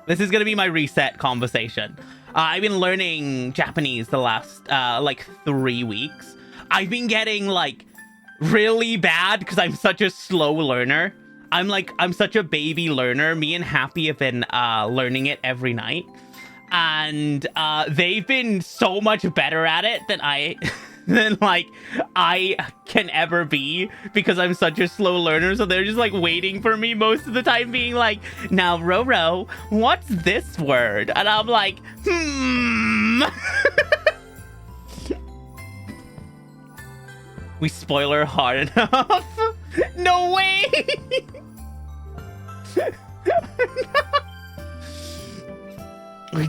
This is gonna be my reset conversation. I've been learning Japanese the last like 3 weeks. I've been getting like really bad because I'm such a slow learner. I'm such a baby learner. Me and Happy have been learning it every night, and they've been so much better at it than I can ever be, because I'm such a slow learner. So they're just like waiting for me most of the time, being like, "Now, Roro, what's this word?" And I'm like, We spoiler hard enough? No way!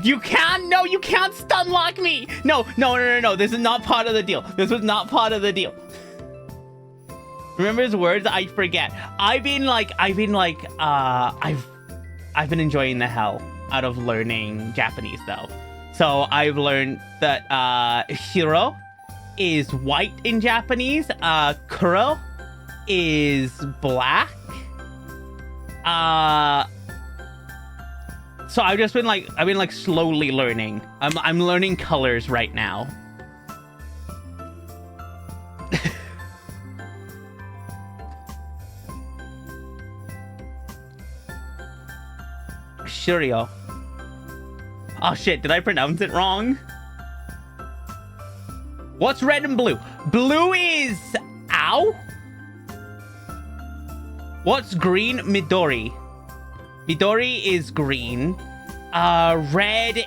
You can't stun lock me. No. This is not part of the deal. This was not part of the deal. Remember his words? I forget. I've been enjoying the hell out of learning Japanese though. So I've learned that hiro is white in Japanese. Kuro is black. So I've been slowly learning. I'm learning colors right now. Shuryo. Oh shit, did I pronounce it wrong? What's red and blue? Blue is ow. What's green? Midori. Midori is green. Red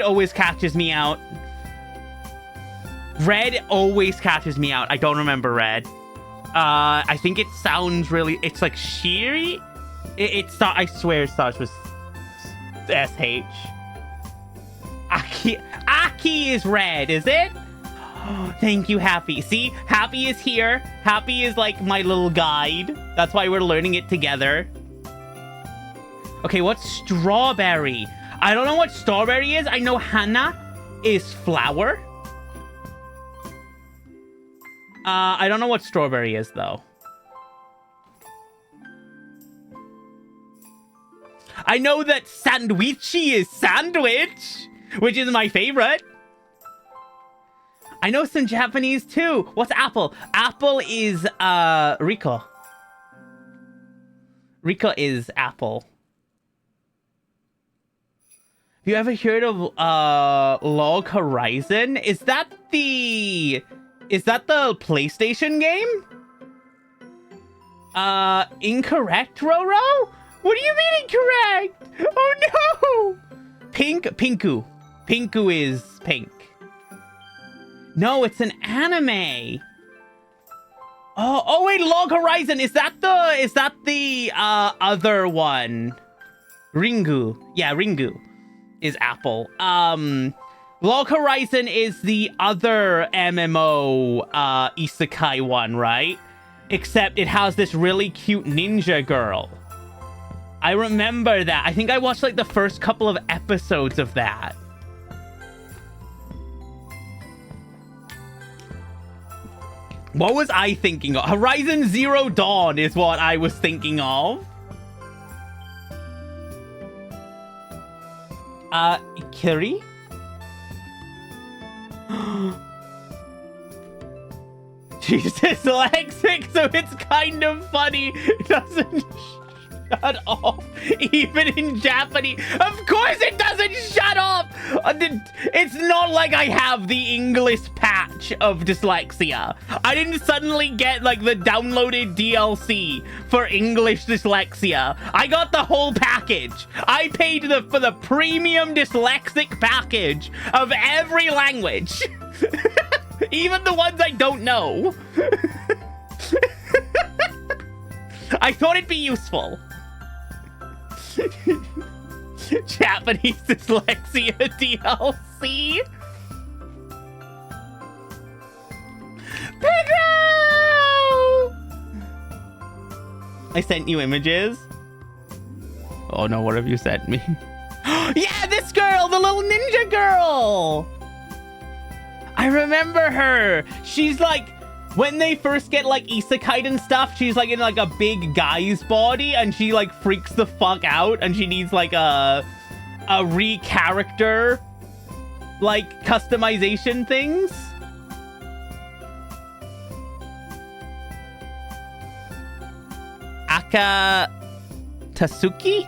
always catches me out. Red always catches me out. I don't remember red. I think it sounds really... It's like Shiri? I swear it starts with SH. Aki is red, is it? Thank you, Happy. See? Happy is here. Happy is like my little guide. That's why we're learning it together. Okay, what's strawberry? I don't know what strawberry is. I know Hana is flower. I don't know what strawberry is, though. I know that sandwichy is sandwich, which is my favorite. I know some Japanese too. What's apple? Apple is Riko. Riko is apple. Have you ever heard of Log Horizon? Is that the PlayStation game? Incorrect, Roro? What do you mean incorrect? Oh no! Pinku. Pinku is pink. No, it's an anime. Oh wait, Log Horizon. Is that the other one? Ringu. Yeah, Ringu is apple. Log Horizon is the other MMO isekai one, right? Except it has this really cute ninja girl. I remember that. I think I watched like the first couple of episodes of that. What was I thinking of? Horizon Zero Dawn is what I was thinking of. Kiri? She's dyslexic, so it's kind of funny. It doesn't shut off, even in Japanese. Of course it doesn't shut off! It's not like I have the English patch of dyslexia. I didn't suddenly get, like, the downloaded DLC for English dyslexia. I got the whole package. I paid for the premium dyslexic package of every language. Even the ones I don't know. I thought it'd be useful. Japanese dyslexia DLC. Pedro! I sent you images. Oh no, what have you sent me? Yeah, this girl, the little ninja girl. I remember her. She's like, when they first get like isekai and stuff, she's like in like a big guy's body and she like freaks the fuck out and she needs like a re-character like customization things. Akatsuki?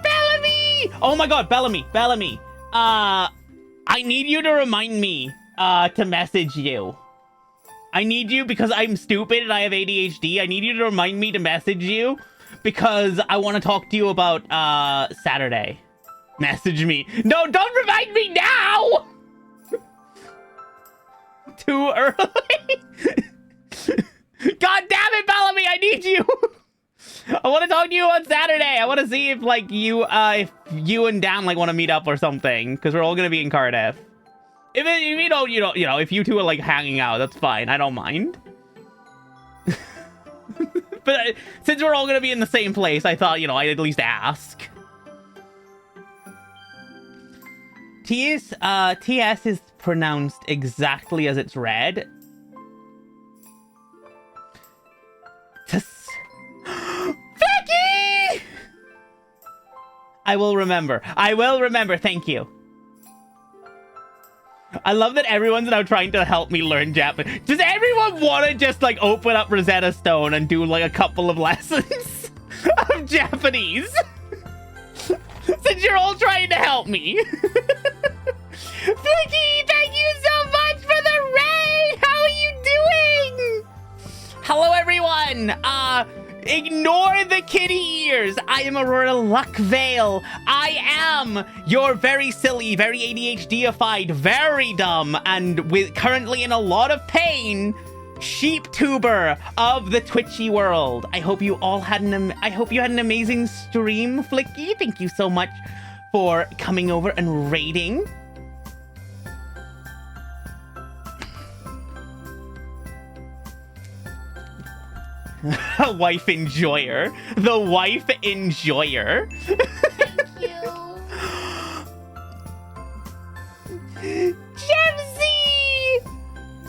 Bellamy! Oh my god, Bellamy. I need you to remind me to message you. I need you because I'm stupid and I have ADHD. I need you to remind me to message you because I want to talk to you about Saturday. Message me. No, don't remind me now! Too early? God damn it, Bellamy, I need you! I want to talk to you on Saturday. I want to see if like if you and Dan like want to meet up or something, because we're all gonna be in Cardiff. If you don't, if you two are like hanging out, that's fine. I don't mind. But since we're all gonna be in the same place, I thought I'd at least ask. TS is pronounced exactly as it's read. Becky! I will remember. Thank you. I love that everyone's now trying to help me learn Japanese. Does everyone want to just like open up Rosetta Stone and do like a couple of lessons of Japanese? Since you're all trying to help me. Flicky, thank you so much for the raid! How are you doing? Hello, everyone! Ignore the kitty ears! I am Aurora Luckvale. I am your very silly, very ADHD-ified, very dumb, and currently in a lot of pain, sheep tuber of the Twitchy world. I hope you all had an amazing stream, Flicky. Thank you so much for coming over and raiding. A wife enjoyer. The wife enjoyer. Thank you. Jemsy!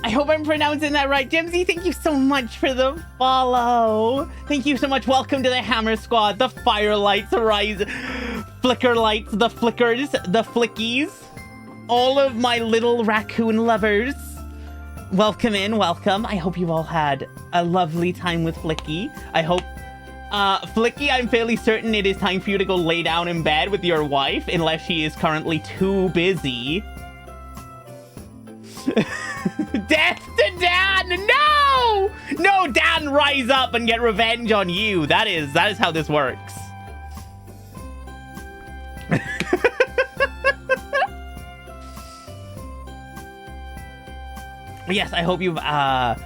I hope I'm pronouncing that right. Jemsy, thank you so much for the follow. Thank you so much. Welcome to the Hammer Squad. The firelights rise. Flicker lights. The flickers. The flickies. All of my little raccoon lovers. Welcome in, welcome. I hope you all had a lovely time with Flicky. I hope, Flicky, I'm fairly certain it is time for you to go lay down in bed with your wife, unless she is currently too busy. Death to Dan! No! No, Dan, rise up and get revenge on you. That is how this works. Yes, I hope you've had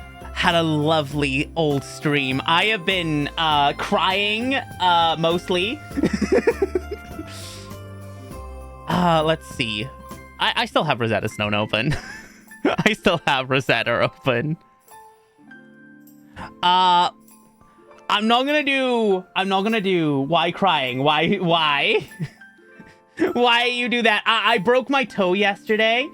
a lovely old stream. I have been crying mostly. Let's see. I still have Rosetta Stone open. I still have Rosetta open. I'm not gonna do why crying. Why you do that? I broke my toe yesterday.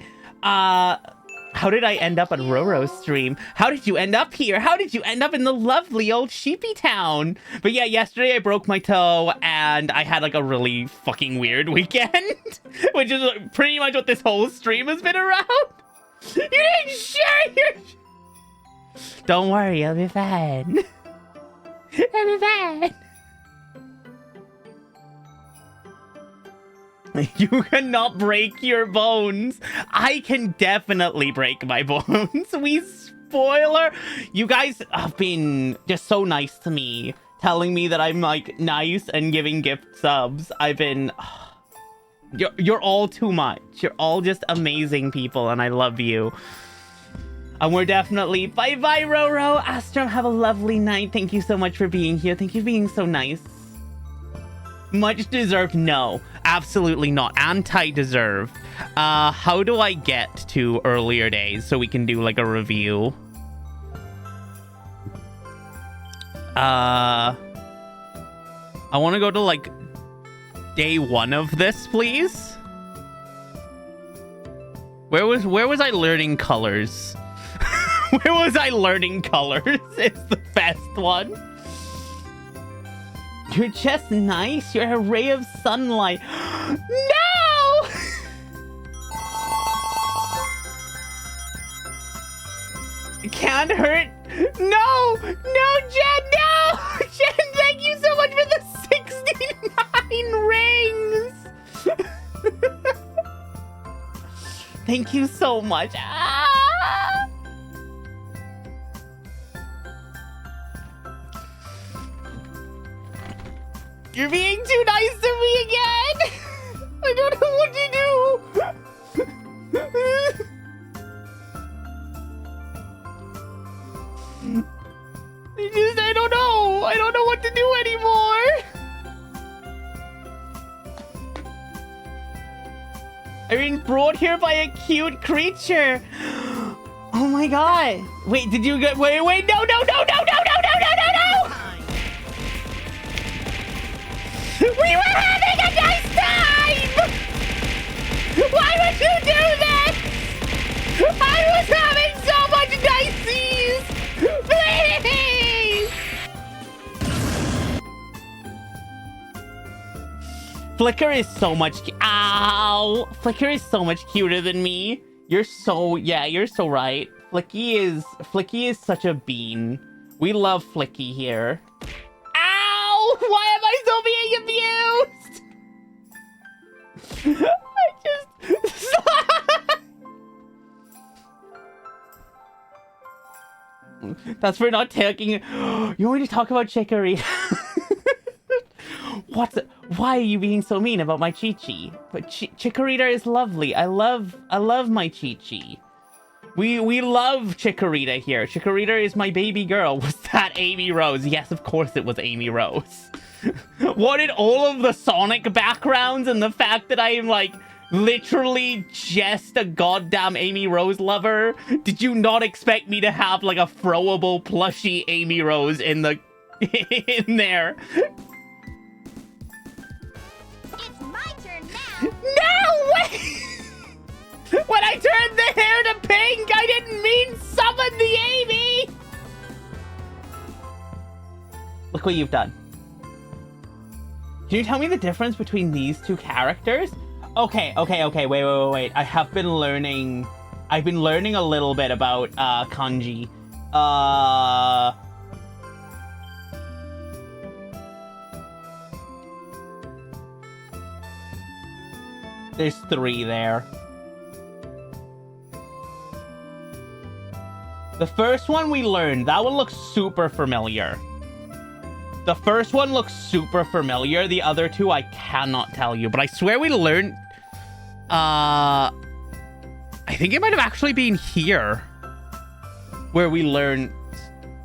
How did I end up at Roro's stream? How did you end up here? How did you end up in the lovely old sheepy town? But yeah, yesterday I broke my toe and I had like a really fucking weird weekend, which is pretty much what this whole stream has been around. You didn't share your... Don't worry, I'll be fine. I'll be fine. You cannot break your bones. I can definitely break my bones. We spoiler. You guys have been just so nice to me, telling me that I'm like nice and giving gift subs. I've been... You're all too much. You're all just amazing people, and I love you. And we're definitely... Bye-bye, Roro. Astro, have a lovely night. Thank you so much for being here. Thank you for being so nice. Much deserved? No, absolutely not. Anti-deserved. How do I get to earlier days so we can do like a review? I want to go to like day 1 of this, please. Where was I learning colors? Where was I learning colors? It's the best one. You're just nice. You're a ray of sunlight. No! It can't hurt. No! No, Jen, no! Jen, thank you so much for the 69 rings! Thank you so much. Ah! You're being too nice to me again! I don't know what to do! I don't know! I don't know what to do anymore! I've been brought here by a cute creature! Oh my god! Wait, did you get... Wait, no, no, no, no, no, no, no, no, no, no! We were having a nice time! Why would you do this? I was having so much niceties! Please! Flicker is so much... Ow! Flicker is so much cuter than me. You're so... Yeah, you're so right. Flicky is such a bean. We love Flicky here. Why am I still being abused? That's for not taking... You want me to talk about Chicory? Why are you being so mean about my Chi-Chi? But Chikorita is lovely. I love my Chi-Chi. We love Chikorita here. Chikorita is my baby girl. Was that Amy Rose? Yes, of course it was Amy Rose. What did all of the Sonic backgrounds and the fact that I am like literally just a goddamn Amy Rose lover? Did you not expect me to have like a throwable plushie Amy Rose in the in there? It's my turn now. No way! When I turned the hair to pink, I didn't mean summon the Amy! Look what you've done. Can you tell me the difference between these two characters? Okay, wait. I've been learning a little bit about kanji. There's 3 there. The first one we learned, that one looks super familiar. The first one looks super familiar. The other 2, I cannot tell you. But I swear we learned... I think it might have actually been here. Where we learned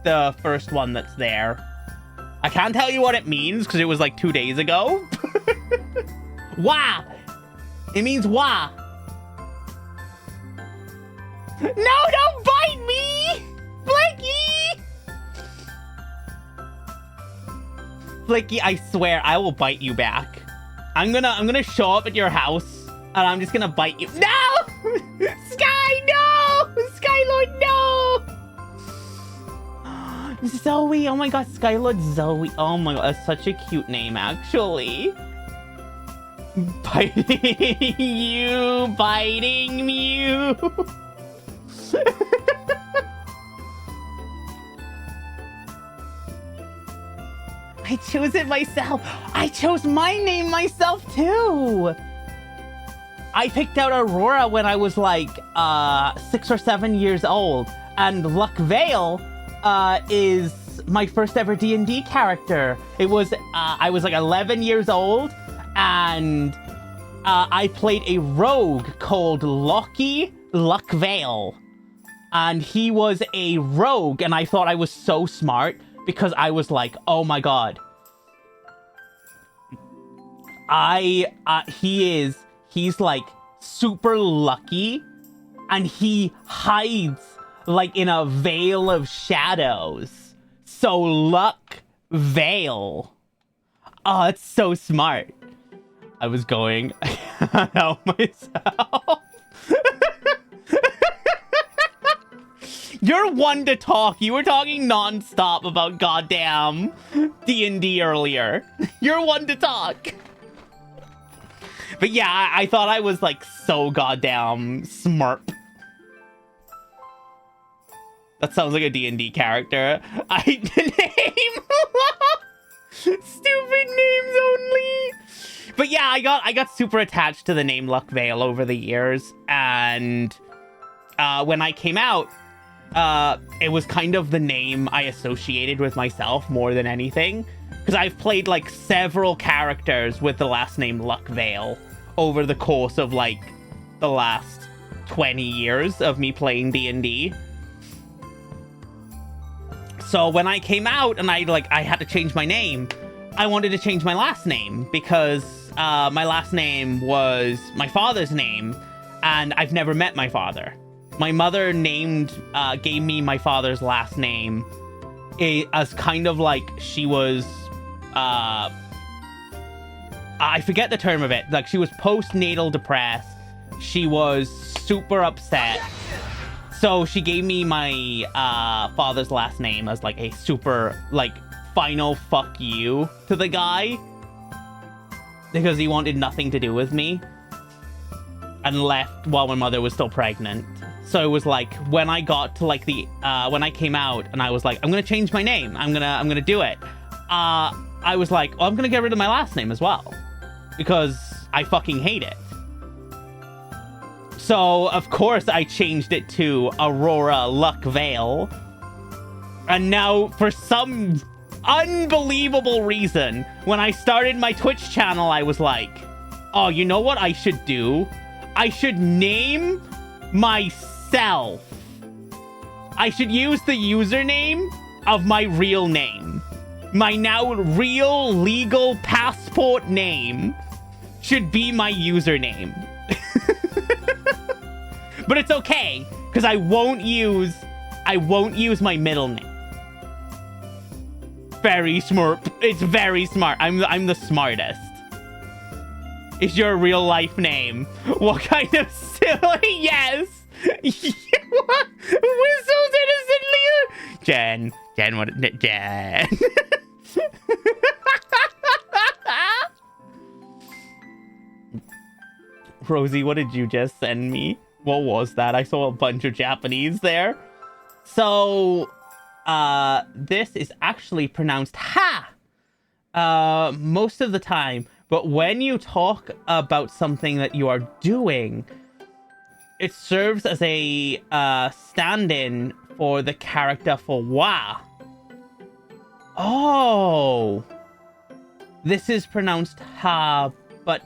the first one that's there. I can't tell you what it means, because it was like 2 days ago. Wah! It means wah! No, don't bite me! Flicky! Flicky, I swear, I will bite you back. I'm gonna show up at your house, and I'm just gonna bite you. No! Sky, no! Zoe. Oh my god, Skylord Zoe. Oh my god, that's such a cute name, actually. Biting you, biting you. I chose it myself. I chose my name myself too. I picked out Aurora when I was like 6 or 7 years old, and Luck Vale is my first ever D&D character. It was I was like 11 years old, and I played a rogue called Lucky Luck Vale, and he was a rogue, and I thought I was so smart because I was like, oh my god, he's like super lucky, and he hides like in a veil of shadows. So Luck Vale. Oh, it's so smart. I was going out myself. You're one to talk. You were talking non-stop about goddamn D&D earlier. You're one to talk. But yeah, I thought I was like so goddamn smart. That sounds like a D&D character. Name. Stupid names only. But yeah, I got super attached to the name Luck Vale over the years, and when I came out, it was kind of the name I associated with myself more than anything, because I've played like several characters with the last name Luck Vale over the course of like the last 20 years of me playing D&D. So when I came out and I had to change my name, I wanted to change my last name because my last name was my father's name, and I've never met my father. My mother gave me my father's last name as kind of like she was, I forget the term of it. Like, she was postnatal depressed. She was super upset. So she gave me my father's last name as like a super like final fuck you to the guy, because he wanted nothing to do with me and left while my mother was still pregnant. So it was like when I got to like the when I came out and I was like, I'm gonna change my name, I'm gonna do it, I was like, oh, I'm gonna get rid of my last name as well because I fucking hate it. So of course I changed it to Aurora Luck Vale, and now for some unbelievable reason, when I started my Twitch channel, I was like, oh, you know what I should do? I should name myself. I should use the username of my real name. My now real legal passport name should be my username. But it's okay, because I won't use my middle name. Very smart. It's very smart. I'm the smartest. Is your real life name? What kind of silly? Yes. What? Whistles innocently. Jen. What? Jen. Rosie, what did you just send me? What was that? I saw a bunch of Japanese there. So, this is actually pronounced ha most of the time. But when you talk about something that you are doing, it serves as a stand-in for the character for wa. Oh. This is pronounced ha, but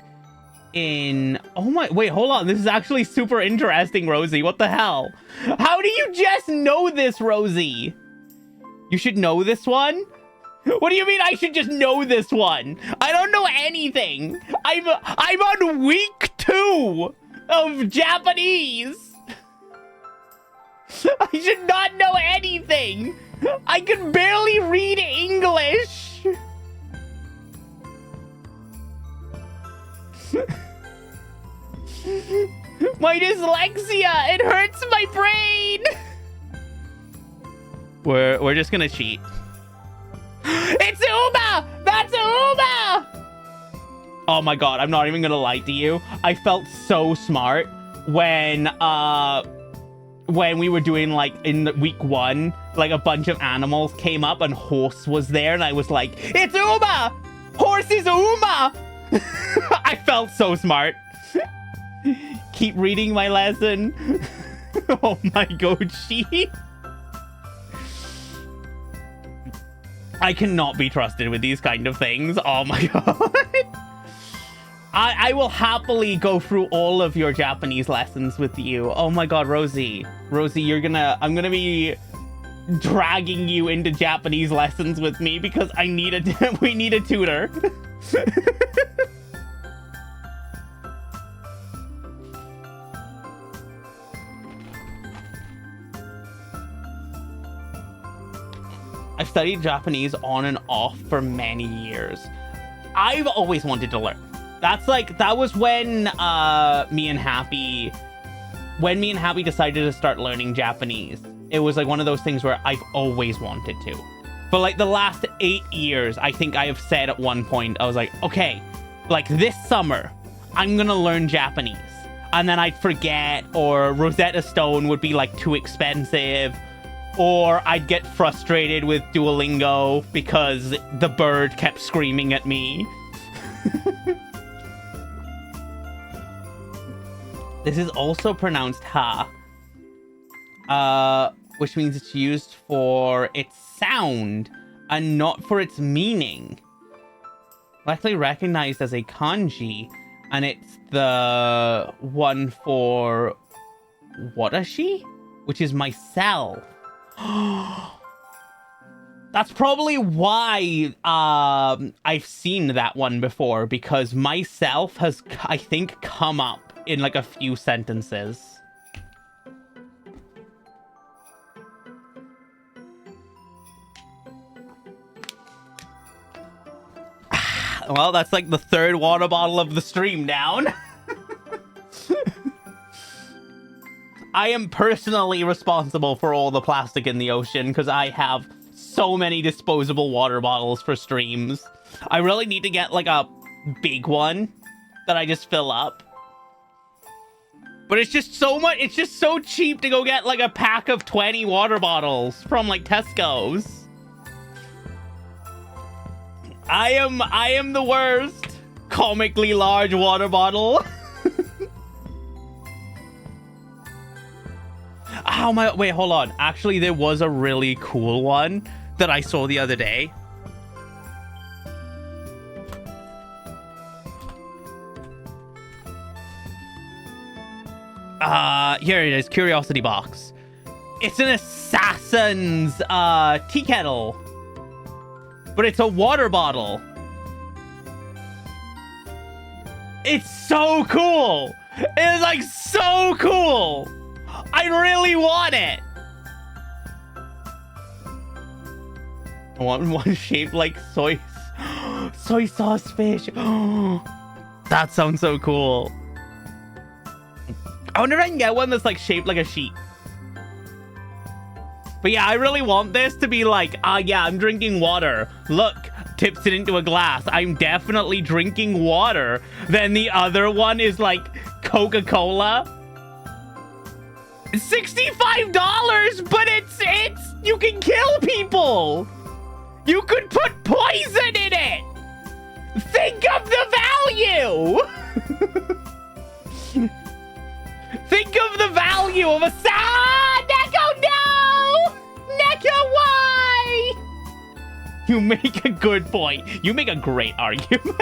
in... Oh my... Wait, hold on. This is actually super interesting, Rosie. What the hell? How do you just know this, Rosie? You should know this one? What do you mean I should just know this one? I don't know anything. I'm on week 2 of Japanese. I should not know anything. I can barely read English. My dyslexia, it hurts my brain. We're just gonna cheat. It's Uma! That's Uma! Oh my god, I'm not even gonna lie to you. I felt so smart when we were doing, like, in week 1, like, a bunch of animals came up and Horse was there, and I was like, it's Uma! Horse is Uma! I felt so smart. Keep reading my lesson. Oh my god, she. I cannot be trusted with these kind of things. Oh my god. I will happily go through all of your Japanese lessons with you. Oh my god, Rosie. Rosie, I'm gonna be dragging you into Japanese lessons with me because we need a tutor. I've studied Japanese on and off for many years. I've always wanted to learn. That was when me and Happy decided to start learning Japanese. It was like one of those things where I've always wanted to. For like the last 8 years, I think I have said at one point, I was like, okay, like this summer, I'm gonna learn Japanese. And then I'd forget, or Rosetta Stone would be like too expensive, or I'd get frustrated with Duolingo because the bird kept screaming at me. This is also pronounced ha, which means it's used for its sound and not for its meaning. Likely recognized as a kanji, and it's the one for watashi, which is myself. That's probably why I've seen that one before, because myself has, I think, come up in like a few sentences. Well, that's like the 3rd water bottle of the stream down. I am personally responsible for all the plastic in the ocean because I have so many disposable water bottles for streams. I really need to get like a big one that I just fill up. But it's just so much, it's just so cheap to go get like a pack of 20 water bottles from like Tesco's. I am the worst. Comically large water bottle. Oh my, wait, hold on. Actually, there was a really cool one that I saw the other day. Here it is, Curiosity Box. It's an assassin's tea kettle, but it's a water bottle. It's so cool. It is like so cool. I really want it. I want one shaped like soy sauce fish. That sounds so cool. I wonder if I can get one that's like shaped like a sheep. But yeah, I really want this to be like, yeah, I'm drinking water. Look, tips it into a glass. I'm definitely drinking water. Then the other one is like Coca-Cola. $65, but it's you can kill people. You could put poison in it. Think of the value. Think of the value of a Neko, no! Neko, why? You make a good point. You make a great argument.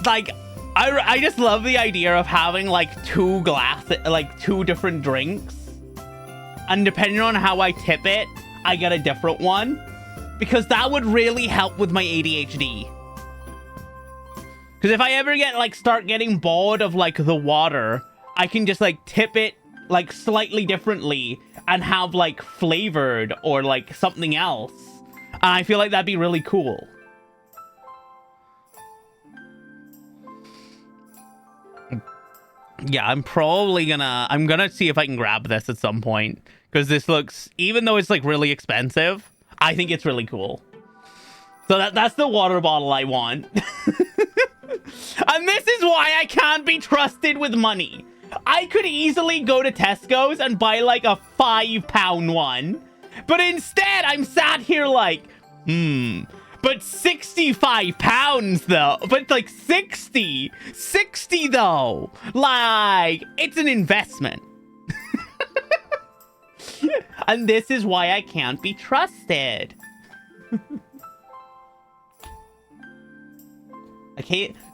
Like, I just love the idea of having like two different drinks, and depending on how I tip it, I get a different one, because that would really help with my ADHD. Because if I ever start getting bored of like the water, I can just like tip it like slightly differently and have like flavored or like something else. And I feel like that'd be really cool. Yeah, I'm gonna see if I can grab this at some point. Because this looks, even though it's like really expensive, I think it's really cool. So that's the water bottle I want. And this is why I can't be trusted with money. I could easily go to Tesco's and buy like a £5 one. But instead, I'm sat here like, but £65 though. But like 60 though. Like, it's an investment. And this is why I can't be trusted.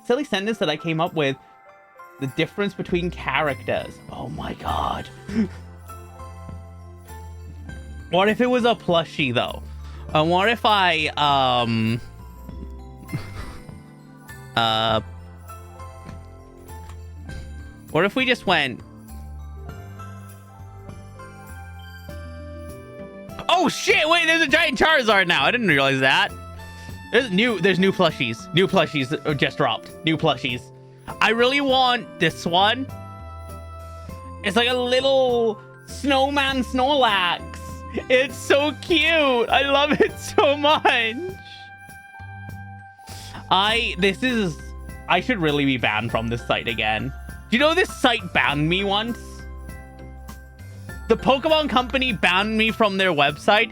Silly sentence that I came up with. The difference between characters. Oh my god. What if it was a plushie though? What if I what if we just went? Oh shit, wait, there's a giant Charizard now. I didn't realize that. There's new plushies. New plushies just dropped. New plushies. I really want this one. It's like a little snowman Snorlax. It's so cute. I love it so much. I should really be banned from this site again. Do you know this site banned me once? The Pokemon Company banned me from their website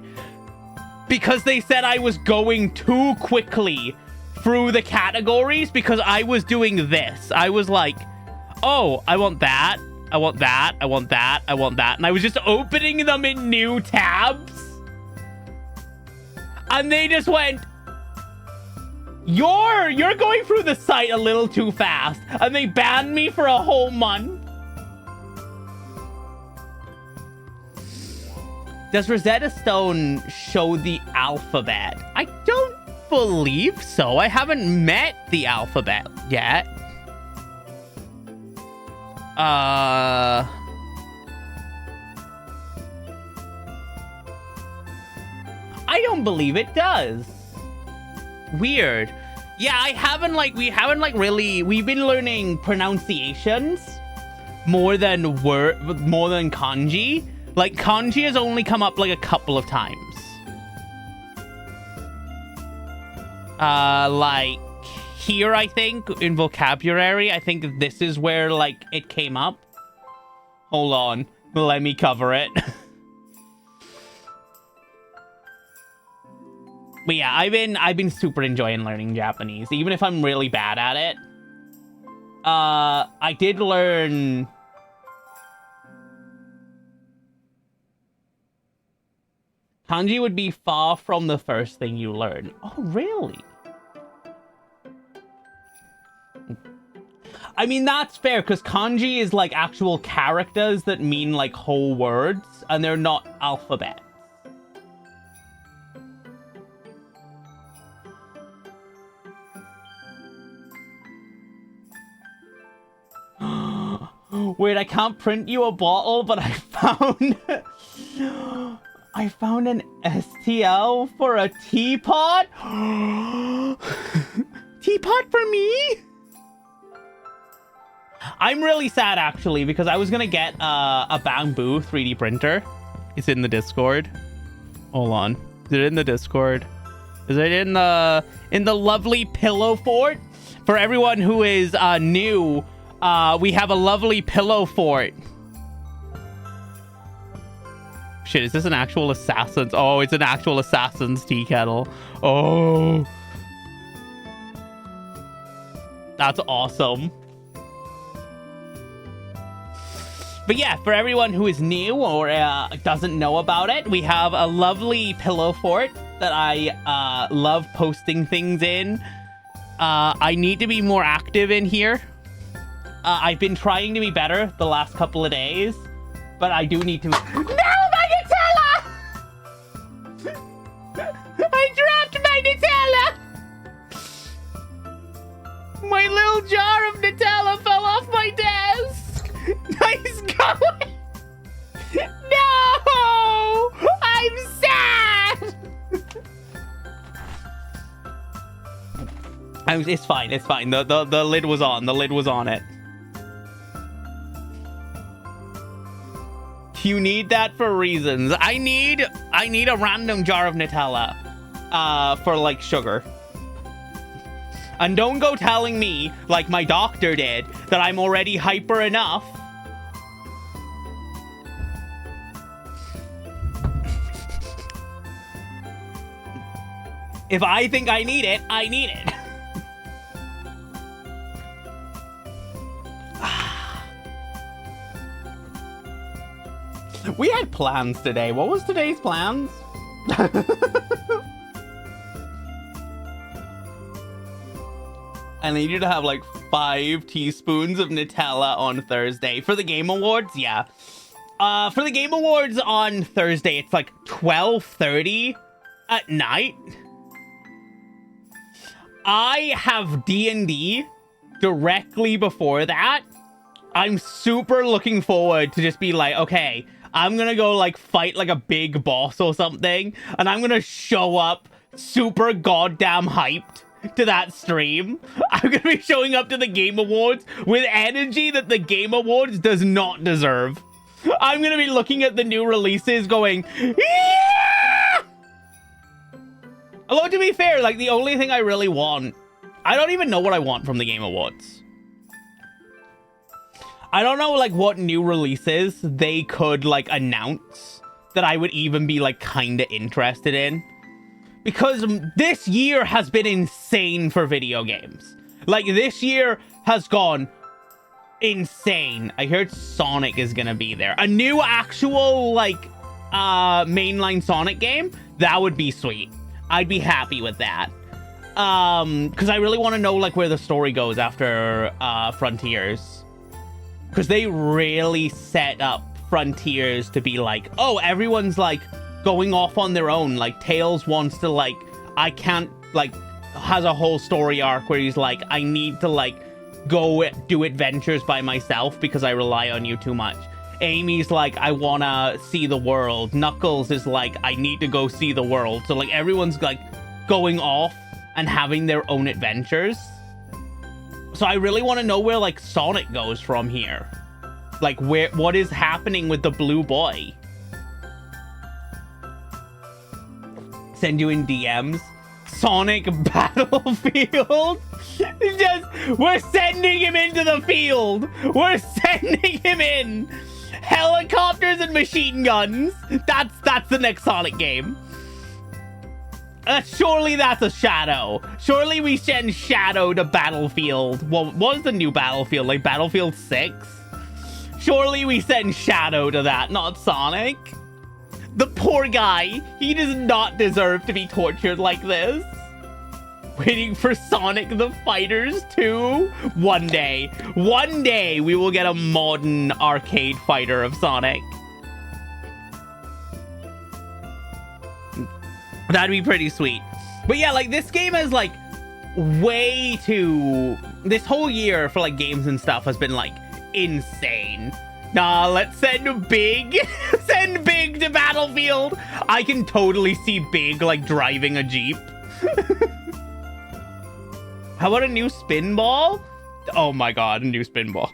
because they said I was going too quickly through the categories because I was doing this. I was like, oh, I want that. I want that. I want that. I want that. And I was just opening them in new tabs. And they just went, you're going through the site a little too fast. And they banned me for a whole month. Does Rosetta Stone show the alphabet? I don't believe so. I haven't met the alphabet yet. I don't believe it does. Weird. Yeah, we haven't really, we've been learning pronunciations more than kanji. Like, kanji has only come up like a couple of times. Like here, I think, in vocabulary, I think this is where like it came up. Hold on, let me cover it. But yeah, I've been super enjoying learning Japanese, even if I'm really bad at it. I did learn. Kanji would be far from the first thing you learn. Oh, really? I mean, that's fair, because kanji is like actual characters that mean like whole words, and they're not alphabets. Wait, I can't print you a bottle, but I found... I found an STL for a teapot? Teapot for me? I'm really sad, actually, because I was gonna get a bamboo 3D printer. It's in the Discord. Hold on. Is it in the Discord? Is it in the lovely pillow fort? For everyone who is new, we have a lovely pillow fort. Shit, is this an actual assassin's? Oh, it's an actual assassin's tea kettle. Oh. That's awesome. But yeah, for everyone who is new or doesn't know about it, we have a lovely pillow fort that I love posting things in. I need to be more active in here. I've been trying to be better the last couple of days, but I do need to... No, my Nutella! I dropped my Nutella! My little jar of Nutella fell off my desk! Nice going! No! I'm sad! It's fine, it's fine. The lid was on. The lid was on it. You need that for reasons. I need a random jar of Nutella for like sugar. And don't go telling me, like my doctor did, that I'm already hyper enough. If I think I need it, I need it. We had plans today. What was today's plans? I need you to have like 5 teaspoons of Nutella on Thursday. For the Game Awards, yeah. For the Game Awards on Thursday, it's like 12:30 at night. I have D&D directly before that. I'm super looking forward to just be like, okay, I'm gonna go like fight like a big boss or something, and I'm gonna show up super goddamn hyped to that stream. I'm gonna be showing up to the Game Awards with energy that the Game Awards does not deserve. I'm gonna be looking at the new releases going, yeah! Although, to be fair, like, the only thing I really want... I don't even know what I want from the Game Awards. I don't know, like, what new releases they could, like, announce that I would even be, like, kinda interested in. Because this year has been insane for video games. Like, this year has gone insane. I heard Sonic is gonna be there. A new actual, like, mainline Sonic game? That would be sweet. I'd be happy with that. Because I really want to know, like, where the story goes after Frontiers. Because they really set up Frontiers to be like, oh, everyone's, like, going off on their own. Like, Tails wants to, like, I can't, like, has a whole story arc where he's like, I need to, like, go do adventures by myself because I rely on you too much. Amy's like, I wanna see the world. Knuckles is like, I need to go see the world. So, like, everyone's, like, going off and having their own adventures. So I really want to know where, like, Sonic goes from here. Like, what is happening with the blue boy? Send you in DMs. Sonic Battlefield. We're sending him into the field. We're sending him in. Helicopters and machine guns. That's the next Sonic game. Surely that's a Shadow. Surely we send Shadow to Battlefield. Well, what was the new Battlefield? Like Battlefield 6? Surely we send Shadow to that, not Sonic. The poor guy. He does not deserve to be tortured like this. Waiting for Sonic the Fighters 2? One day we will get a modern arcade fighter of Sonic. That'd be pretty sweet. But yeah, like, this game is, like, way too... This whole year for, like, games and stuff has been, like, insane. Nah, let's send Big. Send Big to Battlefield. I can totally see Big, like, driving a Jeep. How about a new spin ball? Oh my god, a new spin ball.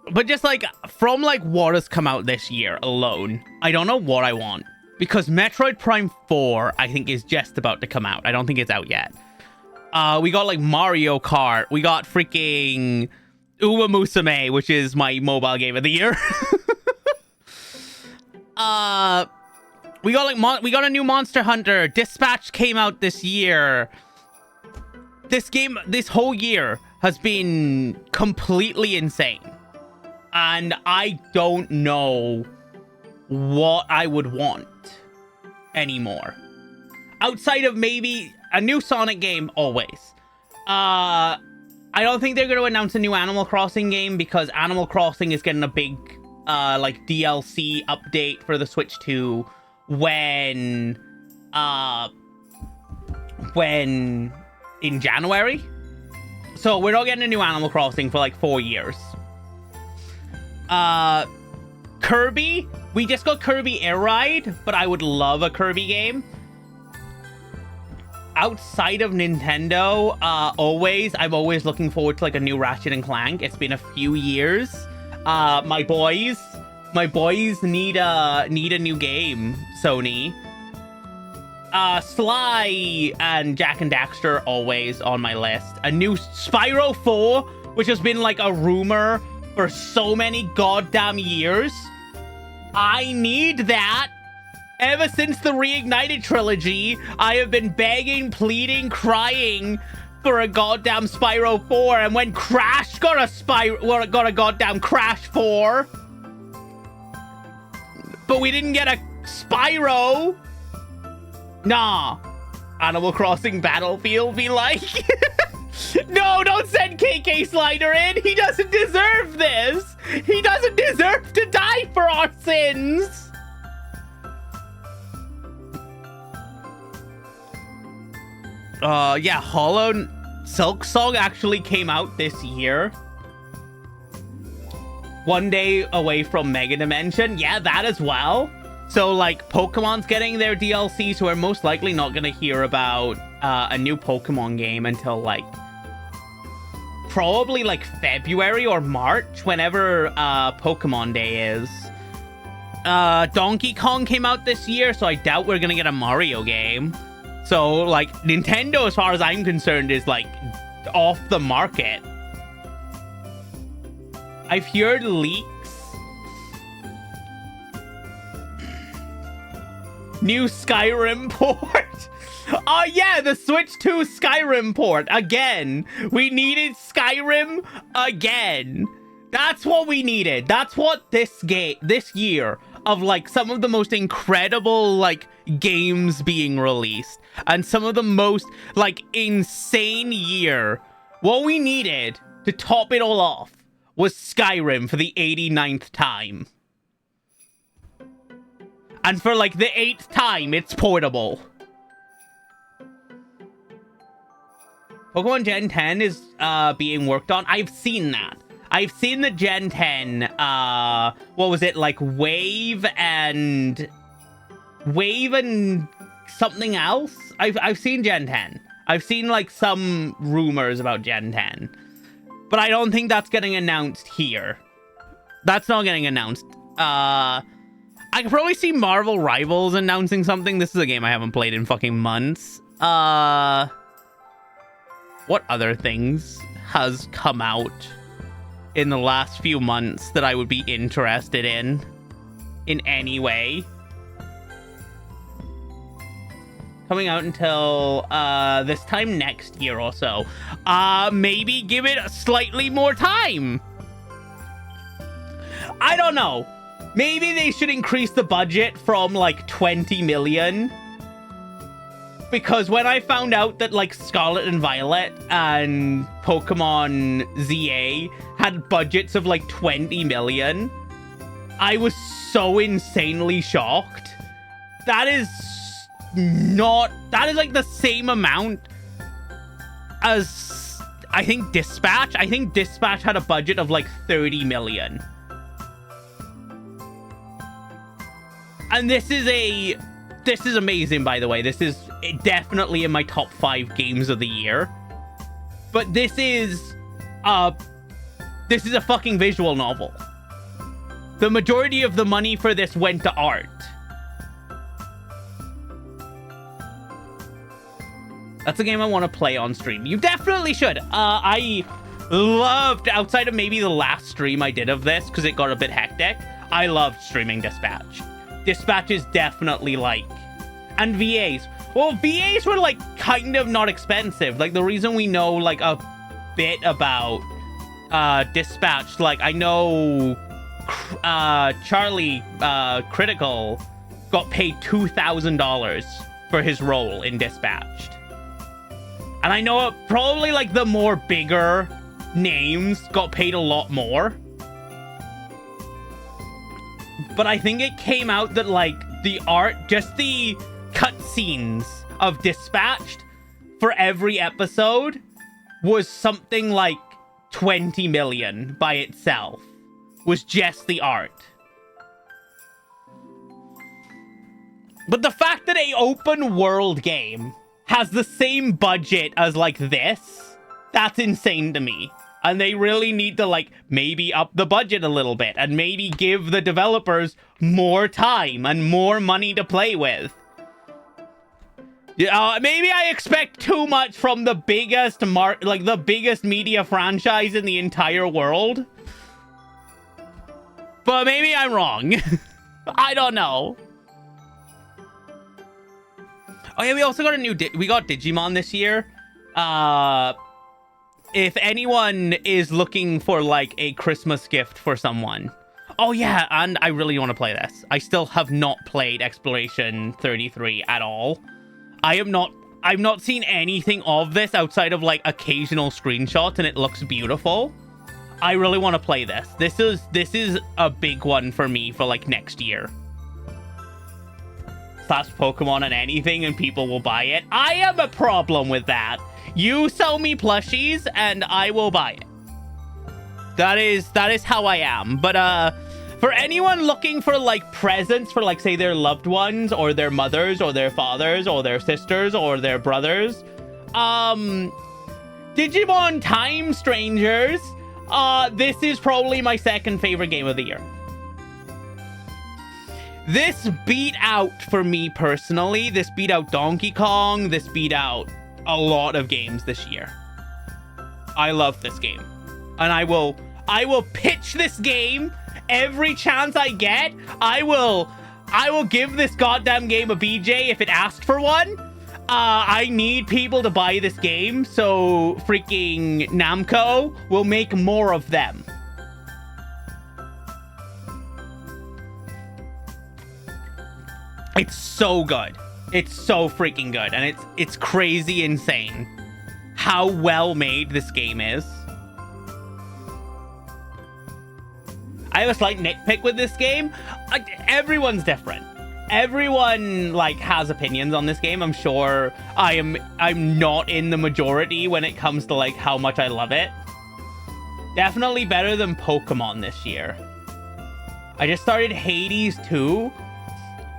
But just, like, from, like, what has come out this year alone, I don't know what I want. Because Metroid Prime 4, I think, is just about to come out. I don't think it's out yet. We got, like, Mario Kart. We got freaking Uma Musume, which is my mobile game of the year. We got, like, we got a new Monster Hunter. Dispatch came out this year. This game, this whole year, has been completely insane. And I don't know what I would want anymore. Outside of maybe a new Sonic game, always. I don't think they're going to announce a new Animal Crossing game because Animal Crossing is getting a big, like, DLC update for the Switch 2 when in January. So we're not getting a new Animal Crossing for, like, 4 years. Kirby, we just got Kirby Air Ride, but I would love a Kirby game. outside of Nintendo, I'm always looking forward to like a new Ratchet and Clank. It's been a few years. My boys need a new game, Sony. Sly and Jak and Daxter always on my list. A new Spyro 4, which has been like a rumor for so many goddamn years. I need that. Ever since the Reignited trilogy, I have been begging, pleading, crying for a goddamn Spyro 4, and when Crash got a goddamn Crash 4, but we didn't get a Spyro. Nah. Animal Crossing Battlefield be like. No, don't send KK Slider in. He doesn't deserve this. He doesn't deserve to die for our sins. Yeah, Hollow Silk Song actually came out this year. One day away from Mega Dimension. Yeah, that as well. So, like, Pokemon's getting their DLC, so we're most likely not going to hear about a new Pokemon game until, like, probably, like, February or March, whenever Pokemon Day is. Donkey Kong came out this year, so I doubt we're going to get a Mario game. So, like, Nintendo, as far as I'm concerned, is, like, off the market. I've heard leaks. New Skyrim port. Oh, yeah, the Switch 2 Skyrim port. Again. We needed Skyrim again. That's what we needed. That's what this year of, like, some of the most incredible, like, games being released. And some of the most, like, insane year. What we needed to top it all off was Skyrim for the 89th time. And for, like, the 8th time, it's portable. Pokemon Gen 10 is being worked on. I've seen that. I've seen the Gen 10, what was it, like, Wave and something else? I've seen Gen 10. I've seen, like, some rumors about Gen 10. But I don't think that's getting announced here. That's not getting announced. I could probably see Marvel Rivals announcing something. This is a game I haven't played in fucking months. What other things has come out in the last few months that I would be interested in any way? Coming out until this time next year or so. Maybe give it slightly more time. I don't know. Maybe they should increase the budget from, like, 20 million. Because when I found out that, like, Scarlet and Violet and Pokemon ZA had budgets of, like, 20 million, I was so insanely shocked. That is like, the same amount as, I think, Dispatch. I think Dispatch had a budget of, like, 30 million. And this is amazing, by the way. This is definitely in my top 5 games of the year. But this is a fucking visual novel. The majority of the money for this went to art. That's a game I want to play on stream. You definitely should. I loved, outside of maybe the last stream I did of this, because it got a bit hectic, I loved streaming Dispatch. Dispatch is definitely, like... And VAs. Well, VAs were, like, kind of not expensive. Like, the reason we know, like, a bit about Dispatch, like, I know Charlie Critical got paid $2,000 for his role in Dispatched. And I know probably, like, the more bigger names got paid a lot more. But I think it came out that, like, the art, just the cutscenes of Dispatched for every episode was something like 20 million by itself. Was just the art. But the fact that an open world game has the same budget as, like, this, that's insane to me. And they really need to, like, maybe up the budget a little bit and maybe give the developers more time and more money to play with. Maybe I expect too much from the biggest the biggest media franchise in the entire world. But maybe I'm wrong. I don't know. Oh yeah, we also got we got Digimon this year. If anyone is looking for like a Christmas gift for someone. Oh yeah, and I really want to play this. I still have not played Exploration 33 at all. I've not seen anything of this outside of like occasional screenshots, and it looks beautiful. I really want to play this. This is a big one for me for like next year. Slash Pokemon and anything and people will buy it. I have a problem with that. You sell me plushies and I will buy it. That is how I am. But for anyone looking for like presents for like say their loved ones or their mothers or their fathers or their sisters or their brothers, Digimon Time Strangers, this is probably my second favorite game of the year. This beat out, for me personally, this beat out Donkey Kong, this beat out a lot of games this year. I love this game. And I will pitch this game every chance I get. I will give this goddamn game a BJ if it asks for one. I need people to buy this game, so freaking Namco will make more of them. It's so good. It's so freaking good. And it's crazy insane how well made this game is. I have a slight nitpick with this game. Everyone's different. Everyone like has opinions on this game. I'm sure I'm not in the majority when it comes to like how much I love it. Definitely better than Pokemon this year. I just started Hades 2.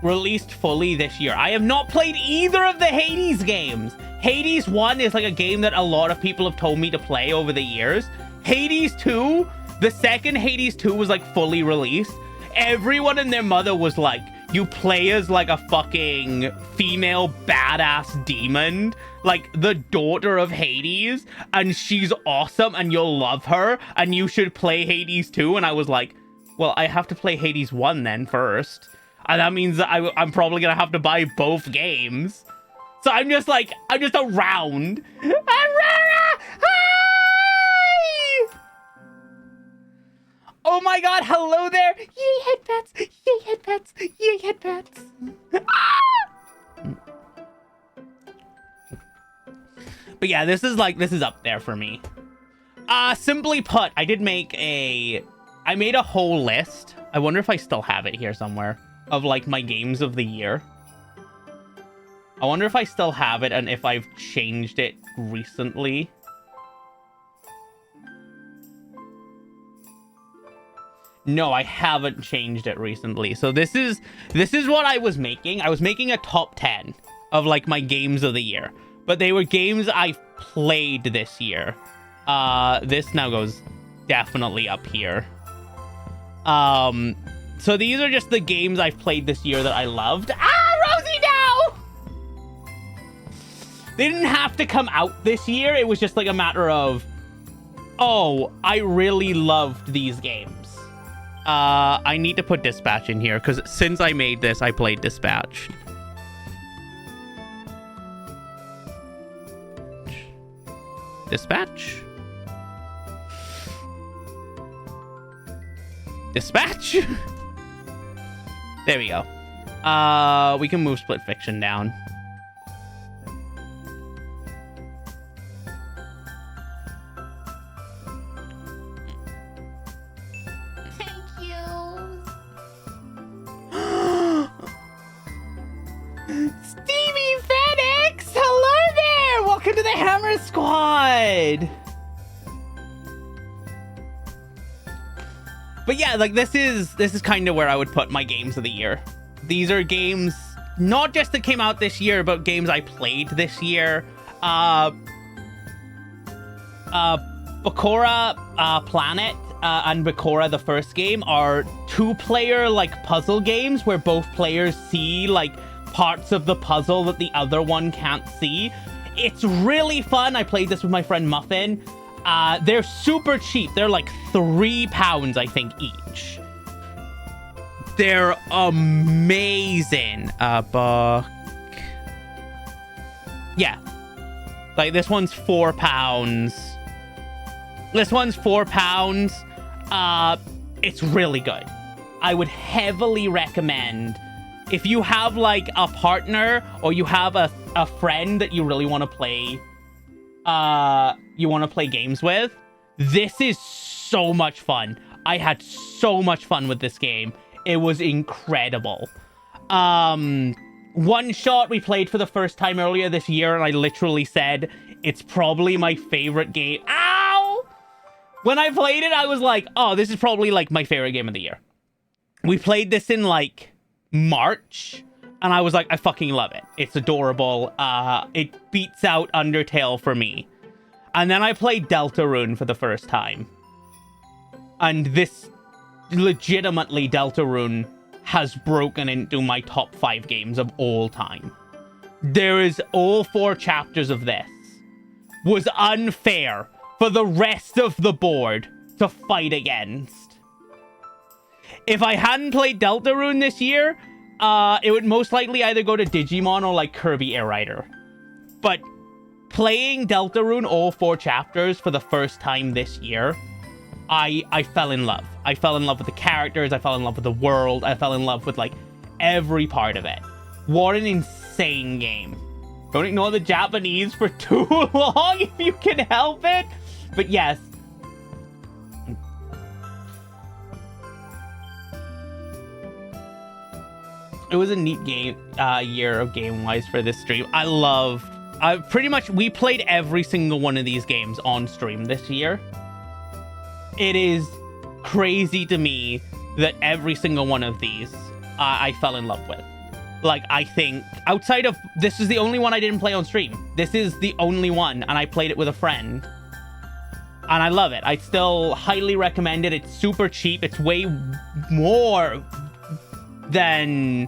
Released fully this year. I have not played either of the Hades games. Hades 1 is like a game that a lot of people have told me to play over the years. Hades 2, the second Hades 2 was like fully released. Everyone and their mother was like, you play as like a fucking female badass demon, like the daughter of Hades, and she's awesome and you'll love her and you should play Hades 2. And I was like, well, I have to play Hades 1 then first. And that means that I'm probably going to have to buy both games. So I'm just around. Aurora! Hi! Oh my god, hello there. Yay, head pets. Yay, head pets. Yay, head pets. But yeah, this is up there for me. Simply put, I made a whole list. I wonder if I still have it here somewhere. Of like my games of the year. I wonder if I still have it and if I've changed it recently. No, I haven't changed it recently. So this is what I was making. I was making a top 10 of like my games of the year. But they were games I've played this year. This now goes definitely up here. So these are just the games I've played this year that I loved. Rosie, no! They didn't have to come out this year. It was just like a matter of, oh, I really loved these games. I need to put Dispatch in here because since I made this, I played Dispatch. Dispatch? Dispatch? There we go. We can move Split Fiction down. Thank you. Stevie Phoenix! Hello there! Welcome to the Hammer Squad! But yeah, like this is kind of where I would put my games of the year. These are games not just that came out this year, but games I played this year. Bakura Planet and Bakura the first game are 2-player like puzzle games where both players see like parts of the puzzle that the other one can't see. It's really fun. I played this with my friend Muffin. They're super cheap. They're like £3, I think, each. They're amazing. Yeah. Like, this one's £4. This one's £4. It's really good. I would heavily recommend, if you have, like, a partner or you have a friend that you really want to play, games with, this is so much fun. I had so much fun with this game. It was incredible. One Shot we played for the first time earlier this year, and I literally said it's probably my favorite game. Ow! When I played it, I was like, oh, this is probably like my favorite game of the year. We played this in like March, and I was like, I fucking love it. It's adorable. It beats out Undertale for me. And then I played Deltarune for the first time. And this, legitimately, Deltarune has broken into my top 5 games of all time. There is all 4 chapters of this. Was unfair for the rest of the board to fight against. If I hadn't played Deltarune this year, it would most likely either go to Digimon or like Kirby Air Rider. But playing Deltarune all 4 chapters for the first time this year, I fell in love. I fell in love with the characters. I fell in love with the world. I fell in love with like every part of it. What an insane game. Don't ignore the Japanese for too long if you can help it. But yes. It was a neat game, year of game-wise for this stream. We played every single one of these games on stream this year. It is crazy to me that every single one of these I fell in love with. Like, I think, outside of, this is the only one I didn't play on stream. This is the only one, and I played it with a friend. And I love it. I still highly recommend it. It's super cheap. It's way more than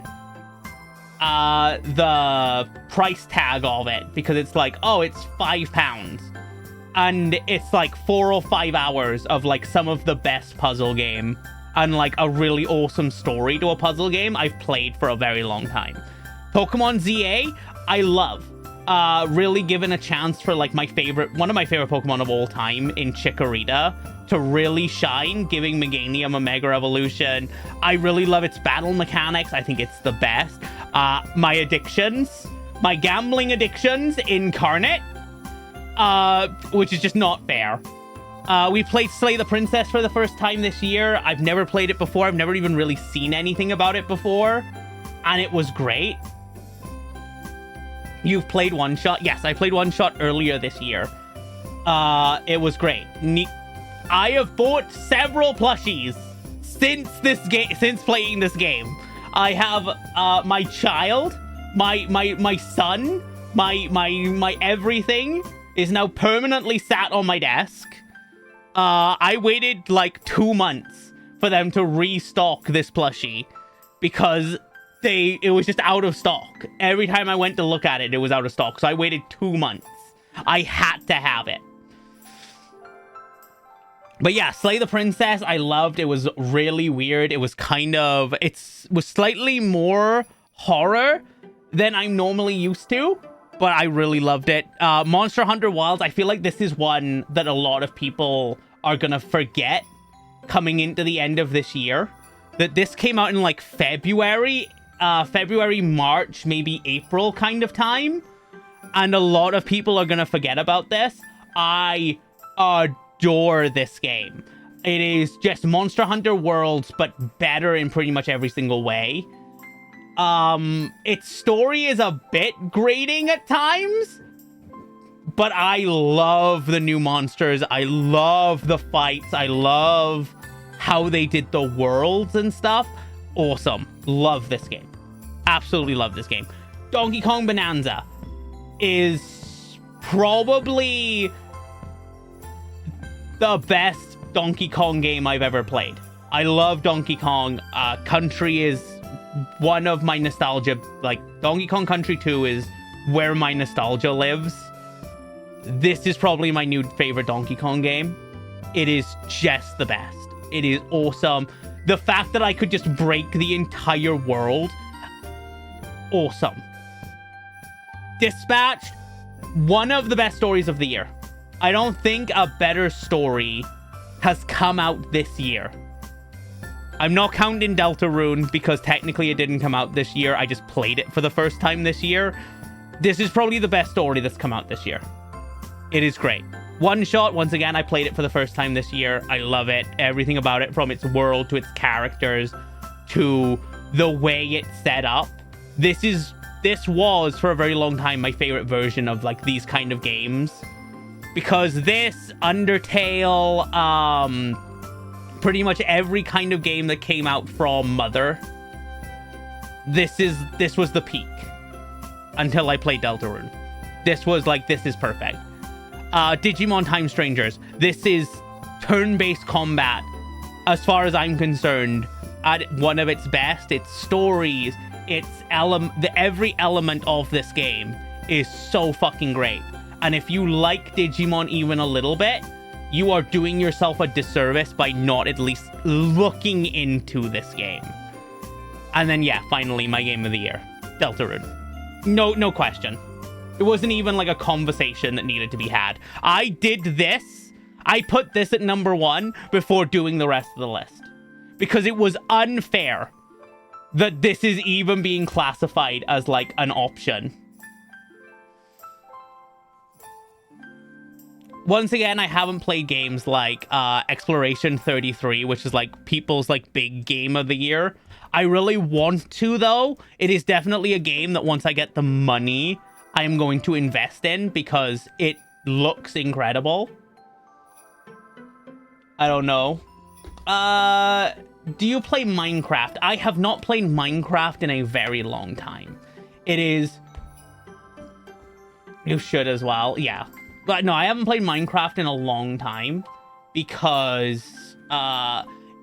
the price tag of it, because it's like, oh, it's £5. And it's like 4 or 5 hours of like some of the best puzzle game and like a really awesome story to a puzzle game I've played for a very long time. Pokemon ZA, I love. Really given a chance for like one of my favorite Pokemon of all time in Chikorita to really shine, giving Meganium a Mega Evolution. I really love its battle mechanics. I think it's the best. My addictions, my gambling addictions incarnate. Which is just not fair. We played Slay the Princess for the first time this year. I've never played it before. I've never even really seen anything about it before. And it was great. You've played One Shot? Yes, I played One Shot earlier this year. It was great. I have bought several plushies since playing this game. I have my child, my son, my everything is now permanently sat on my desk. I waited like 2 months for them to restock this plushie because it was just out of stock. Every time I went to look at it, it was out of stock. So I waited 2 months. I had to have it. But yeah, Slay the Princess, I loved. It was really weird. It was was slightly more horror than I'm normally used to, but I really loved it. Monster Hunter Wilds, I feel like this is one that a lot of people are gonna forget coming into the end of this year. That this came out in like February, March, maybe April kind of time. And a lot of people are gonna forget about this. I adore this game. It is just Monster Hunter Worlds, but better in pretty much every single way. Its story is a bit grating at times, but I love the new monsters. I love the fights. I love how they did the worlds and stuff. Awesome. Love this game. Absolutely love this game. Donkey Kong Bonanza is probably the best Donkey Kong game I've ever played. I love Donkey Kong. Country is one of my nostalgia. Like, Donkey Kong Country 2 is where my nostalgia lives. This is probably my new favorite Donkey Kong game. It is just the best. It is awesome. The fact that I could just break the entire world. Awesome. Dispatched, one of the best stories of the year. I don't think a better story has come out this year. I'm not counting Deltarune because technically it didn't come out this year. I just played it for the first time this year. This is probably the best story that's come out this year. It is great. One Shot, once again, I played it for the first time this year. I love it. Everything about it, from its world to its characters to the way it's set up. This was for a very long time my favorite version of like these kind of games, because this, Undertale, pretty much every kind of game that came out from Mother, this was the peak until I played Deltarune. This was like, this is perfect. Digimon Time Strangers, this is turn-based combat as far as I'm concerned at one of its best. Its stories, every element of this game is so fucking great. And if you like Digimon even a little bit, you are doing yourself a disservice by not at least looking into this game. And then, yeah, finally, my game of the year, Deltarune. No question. It wasn't even like a conversation that needed to be had. I did this. I put this at number 1 before doing the rest of the list, because it was unfair that this is even being classified as like an option. Once again, I haven't played games like Exploration 33, which is like people's like big game of the year. I really want to, though. It is definitely a game that once I get the money, I am going to invest in, because it looks incredible. I don't know. Do you play Minecraft? I have not played Minecraft in a very long time. It is... You should as well. Yeah. But no, I haven't played Minecraft in a long time, because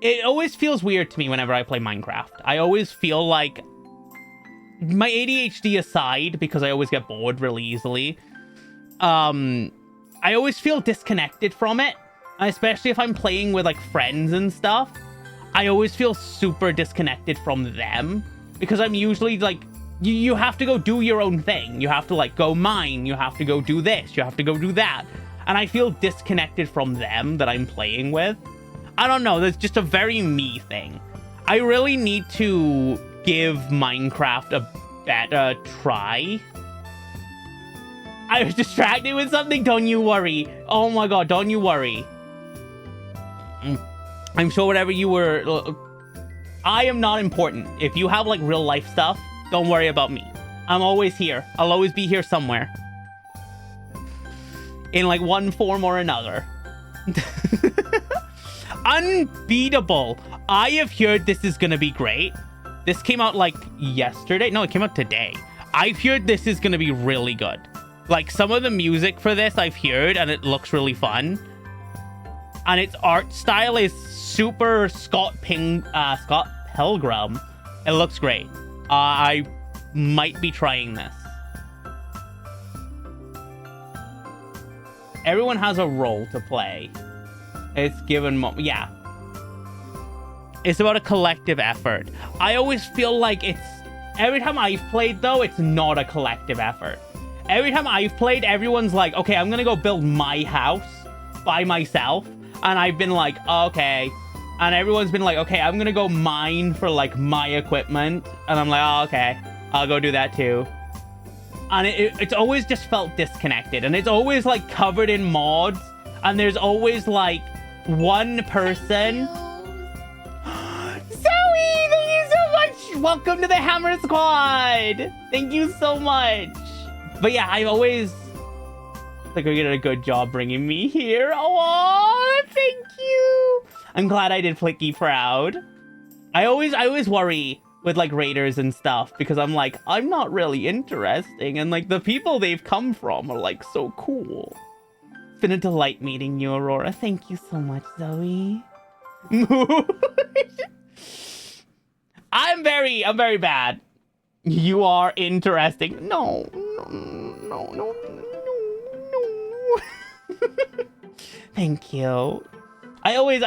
it always feels weird to me whenever I play Minecraft. I always feel like, my ADHD aside, because I always get bored really easily, I always feel disconnected from it, especially if I'm playing with like friends and stuff. I always feel super disconnected from them, because I'm usually like, you have to go do your own thing. You have to like go mine. You have to go do this. You have to go do that. And I feel disconnected from them that I'm playing with. I don't know. That's just a very me thing. I really need to give Minecraft a better try. I was distracted with something. Don't you worry. Oh my god, don't you worry. I'm sure whatever you were... I am not important. If you have like real life stuff, don't worry about me. I'm always here. I'll always be here somewhere. In like one form or another. Unbeatable. I have heard this is gonna be great. This came out like yesterday. No, it came out today. I've heard this is gonna be really good. Like, some of the music for this I've heard, and it looks really fun. And its art style is super Scott Pilgrim. It looks great. I might be trying this. Everyone has a role to play. It's given... yeah. It's about a collective effort. I always feel like it's... Every time I've played, though, it's not a collective effort. Every time I've played, everyone's like, okay, I'm gonna go build my house by myself. And I've been like, okay. And everyone's been like, okay, I'm gonna go mine for, like, my equipment. And I'm like, oh, okay. I'll go do that, too. And it's always just felt disconnected. And it's always, like, covered in mods. And there's always, like, one person... Zoe, thank you so much! Welcome to the Hammer Squad! Thank you so much! But yeah, I always... like, we did a good job bringing me here. Oh, thank you! I'm glad I did Flicky proud. I always worry with like raiders and stuff because I'm like, I'm not really interesting, and like the people they've come from are like so cool. It's been a delight meeting you, Aurora. Thank you so much, Zoe. I'm very bad. You are interesting. No. Thank you. I always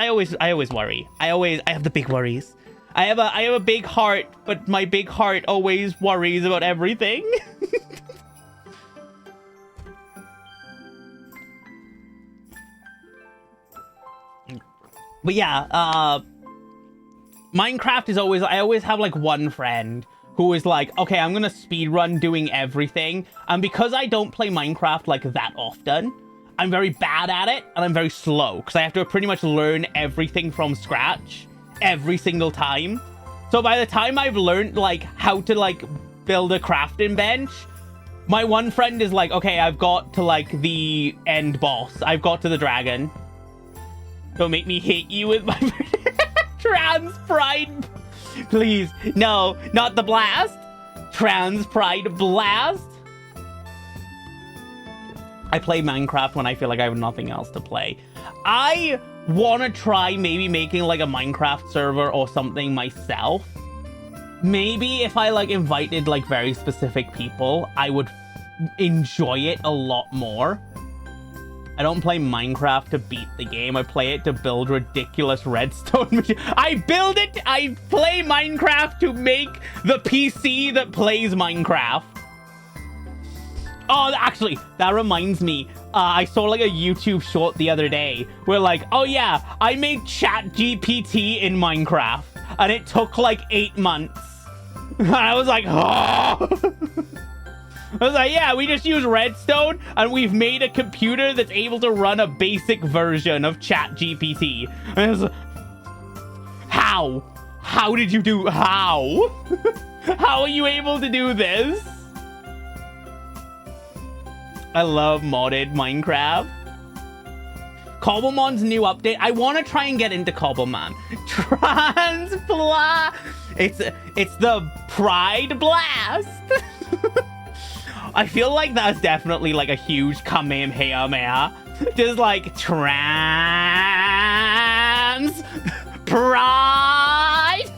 worry. I have the big worries. I have a big heart, but my big heart always worries about everything. But yeah, Minecraft is always, I always have like one friend who is like, okay, I'm gonna speedrun doing everything. And because I don't play Minecraft like that often, I'm very bad at it and I'm very slow because I have to pretty much learn everything from scratch every single time. So by the time I've learned like how to like build a crafting bench, my one friend is like, okay, I've got to like the end boss. I've got to the dragon. Don't make me hit you with my trans pride. Please, no, not the blast. Trans pride blast. I play Minecraft when I feel like I have nothing else to play. I want to try maybe making like a Minecraft server or something myself. Maybe if I like invited like very specific people, I would enjoy it a lot more. I don't play Minecraft to beat the game. I play it to build ridiculous redstone machine. I play Minecraft to make the PC that plays Minecraft. Oh, actually, that reminds me. I saw like a YouTube short the other day where like, oh yeah, I made ChatGPT in Minecraft and it took like 8 months. And I was like, oh. I was like, yeah, we just use redstone and we've made a computer that's able to run a basic version of ChatGPT. And I was like, how? How did you do? How? How are you able to do this? I love modded Minecraft. Cobblemon's new update. I want to try and get into Cobblemon. Transpla. It's the Pride Blast. I feel like that's definitely like a huge Kamehameha. Just like trans pride.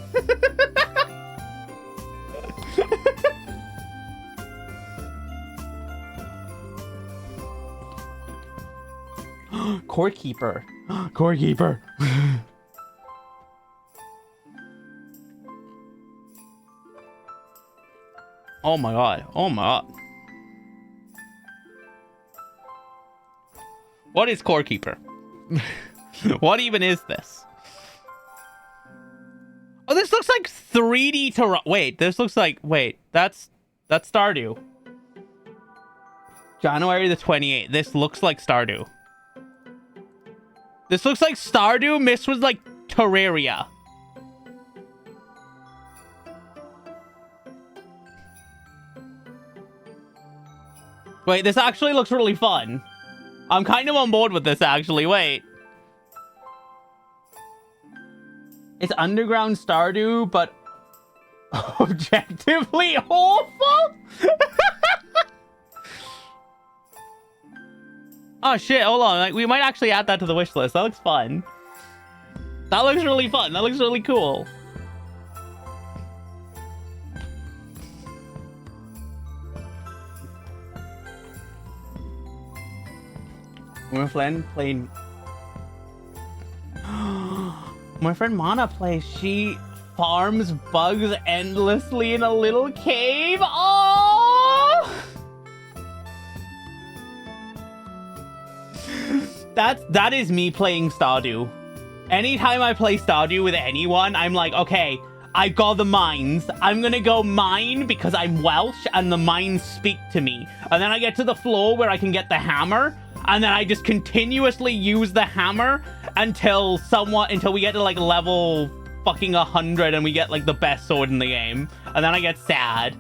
Core Keeper. Core Keeper. Oh my god. Oh my god. What is Core Keeper? What even is this? Oh, this looks like 3D to... Wait, this looks like... Wait, that's Stardew. January the 28th. This looks like Stardew. This looks like Stardew mixed with like Terraria. Wait, this actually looks really fun. I'm kind of on board with this actually. Wait. It's underground Stardew, but objectively awful? Oh shit, hold on. Like, we might actually add that to the wish list. That looks fun. That looks really fun. That looks really cool. My friend played... My friend Mana plays. She farms bugs endlessly in a little cave. Oh! That is me playing Stardew. Anytime I play Stardew with anyone, I'm like, okay, I got the mines. I'm gonna go mine because I'm Welsh and the mines speak to me. And then I get to the floor where I can get the hammer. And then I just continuously use the hammer until we get to like level fucking 100 and we get like the best sword in the game. And then I get sad.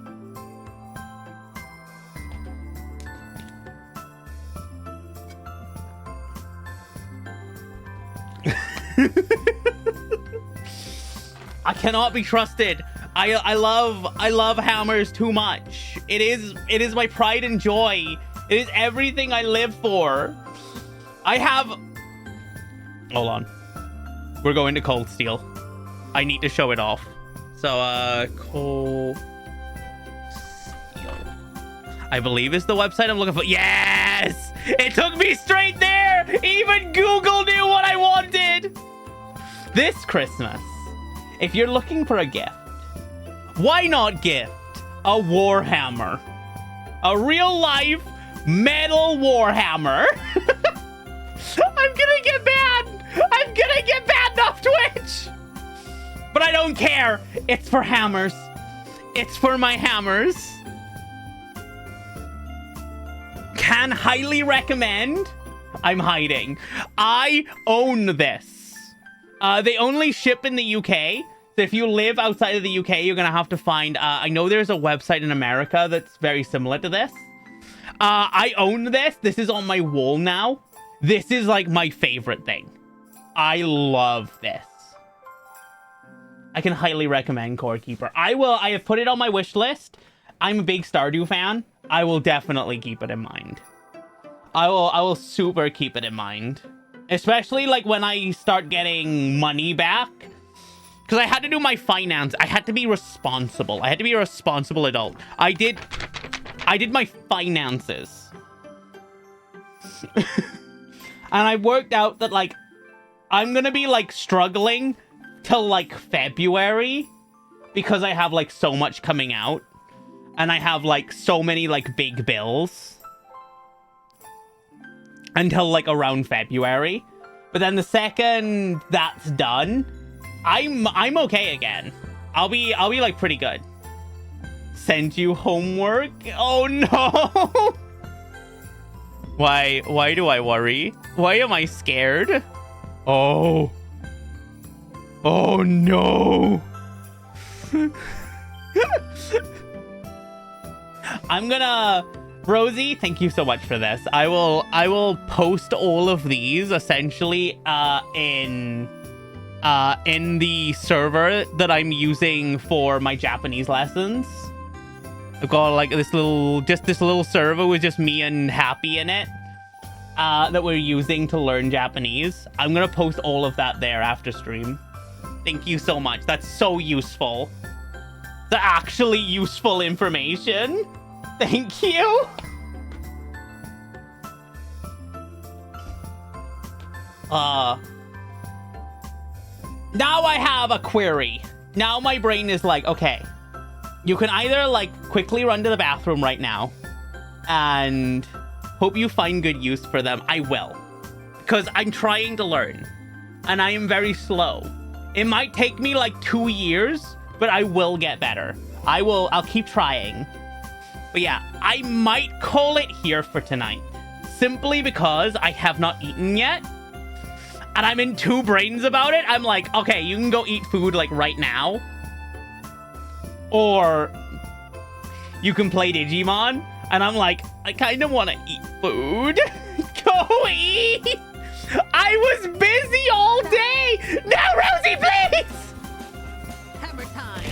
I cannot be trusted. I love hammers too much. It is my pride and joy. It is everything I live for. I have... Hold on. We're going to Cold Steel. I need to show it off. So, Cold Steel, I believe is the website I'm looking for. Yes! It took me straight there! Even Google knew what I wanted! This Christmas, if you're looking for a gift, why not gift a Warhammer? A real-life metal Warhammer. I'm gonna get banned! I'm gonna get banned off Twitch! But I don't care. It's for hammers. It's for my hammers. Can highly recommend. I'm hiding. I own this. They only ship in the UK. So if you live outside of the UK, you're going to have to find... I know there's a website in America that's very similar to this. I own this. This is on my wall now. This is like my favorite thing. I love this. I can highly recommend Core Keeper. I have put it on my wish list. I'm a big Stardew fan. I will definitely keep it in mind. I will super keep it in mind. Especially like when I start getting money back. Because I had to do my finance. I had to be responsible. I had to be a responsible adult. I did my finances. And I worked out that like I'm gonna be like struggling till like February because I have like so much coming out and I have like so many like big bills until like around February. But then the second that's done, I'm okay again. I'll be like pretty good. Send you homework? Oh no. Why do I worry? Why am I scared? Oh no. I'm gonna... Rosie, thank you so much for this. I will post all of these essentially in the server that I'm using for my Japanese lessons. I've got like this little server with just me and Happy in it that we're using to learn Japanese. I'm gonna post all of that there after stream. Thank you so much. That's so useful. The actually useful information. Thank you. Now I have a query. Now my brain is like, okay, you can either like quickly run to the bathroom right now and hope you find good use for them. I will, because I'm trying to learn and I am very slow. It might take me like 2 years, but I will get better. I'll keep trying. But yeah, I might call it here for tonight. Simply because I have not eaten yet. And I'm in two brains about it. I'm like, okay, you can go eat food like right now. Or you can play Digimon. And I'm like, I kind of want to eat food. Go eat. I was busy all day. Now, Rosie, please. Hammer time.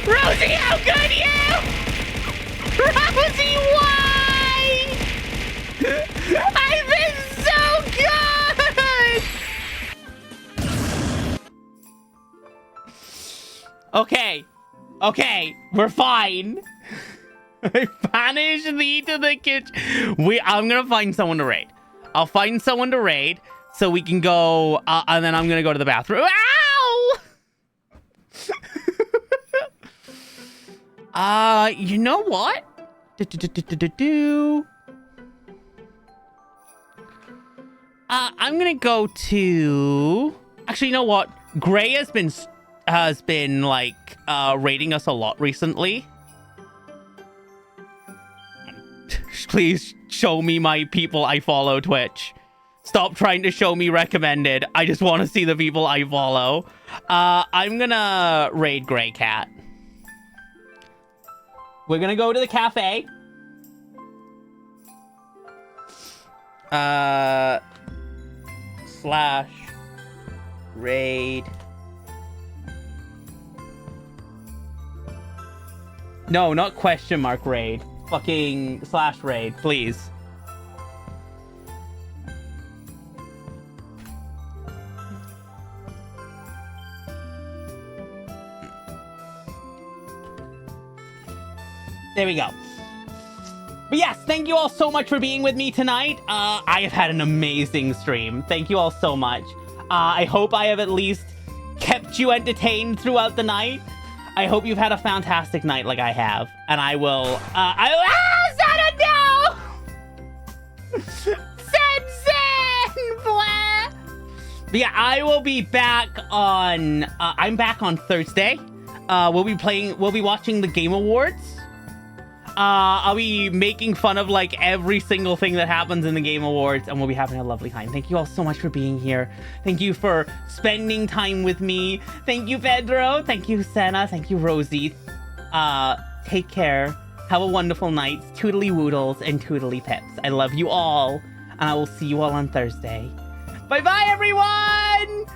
Rosie, how could you? Rosie, why? I've been so good. Okay, we're fine. I banish thee to the kitchen. I'm gonna find someone to raid. I'll find someone to raid so we can go, and then I'm gonna go to the bathroom. Ow! You know what? I'm gonna go to... Actually, you know what? Gray has been like raiding us a lot recently. Please show me my people I follow, Twitch. Stop trying to show me recommended. I just want to see the people I follow. I'm gonna raid Gray Cat. We're gonna go to the cafe. / Raid. No, not question mark raid. Fucking / raid, please. There we go. But yes, thank you all so much for being with me tonight. I have had an amazing stream. Thank you all so much. I hope I have at least kept you entertained throughout the night. I hope you've had a fantastic night like I have. And I will... But yeah, I will be back on... I'm back on Thursday. We'll be watching the Game Awards. I'll be making fun of like every single thing that happens in the Game Awards, and we'll be having a lovely time. Thank you all so much for being here. Thank you for spending time with me. Thank you, Pedro. Thank you, Senna. Thank you, Rosie. Take care. Have a wonderful night. Toodly woodles and toodly pips. I love you all, and I will see you all on Thursday. Bye-bye, everyone!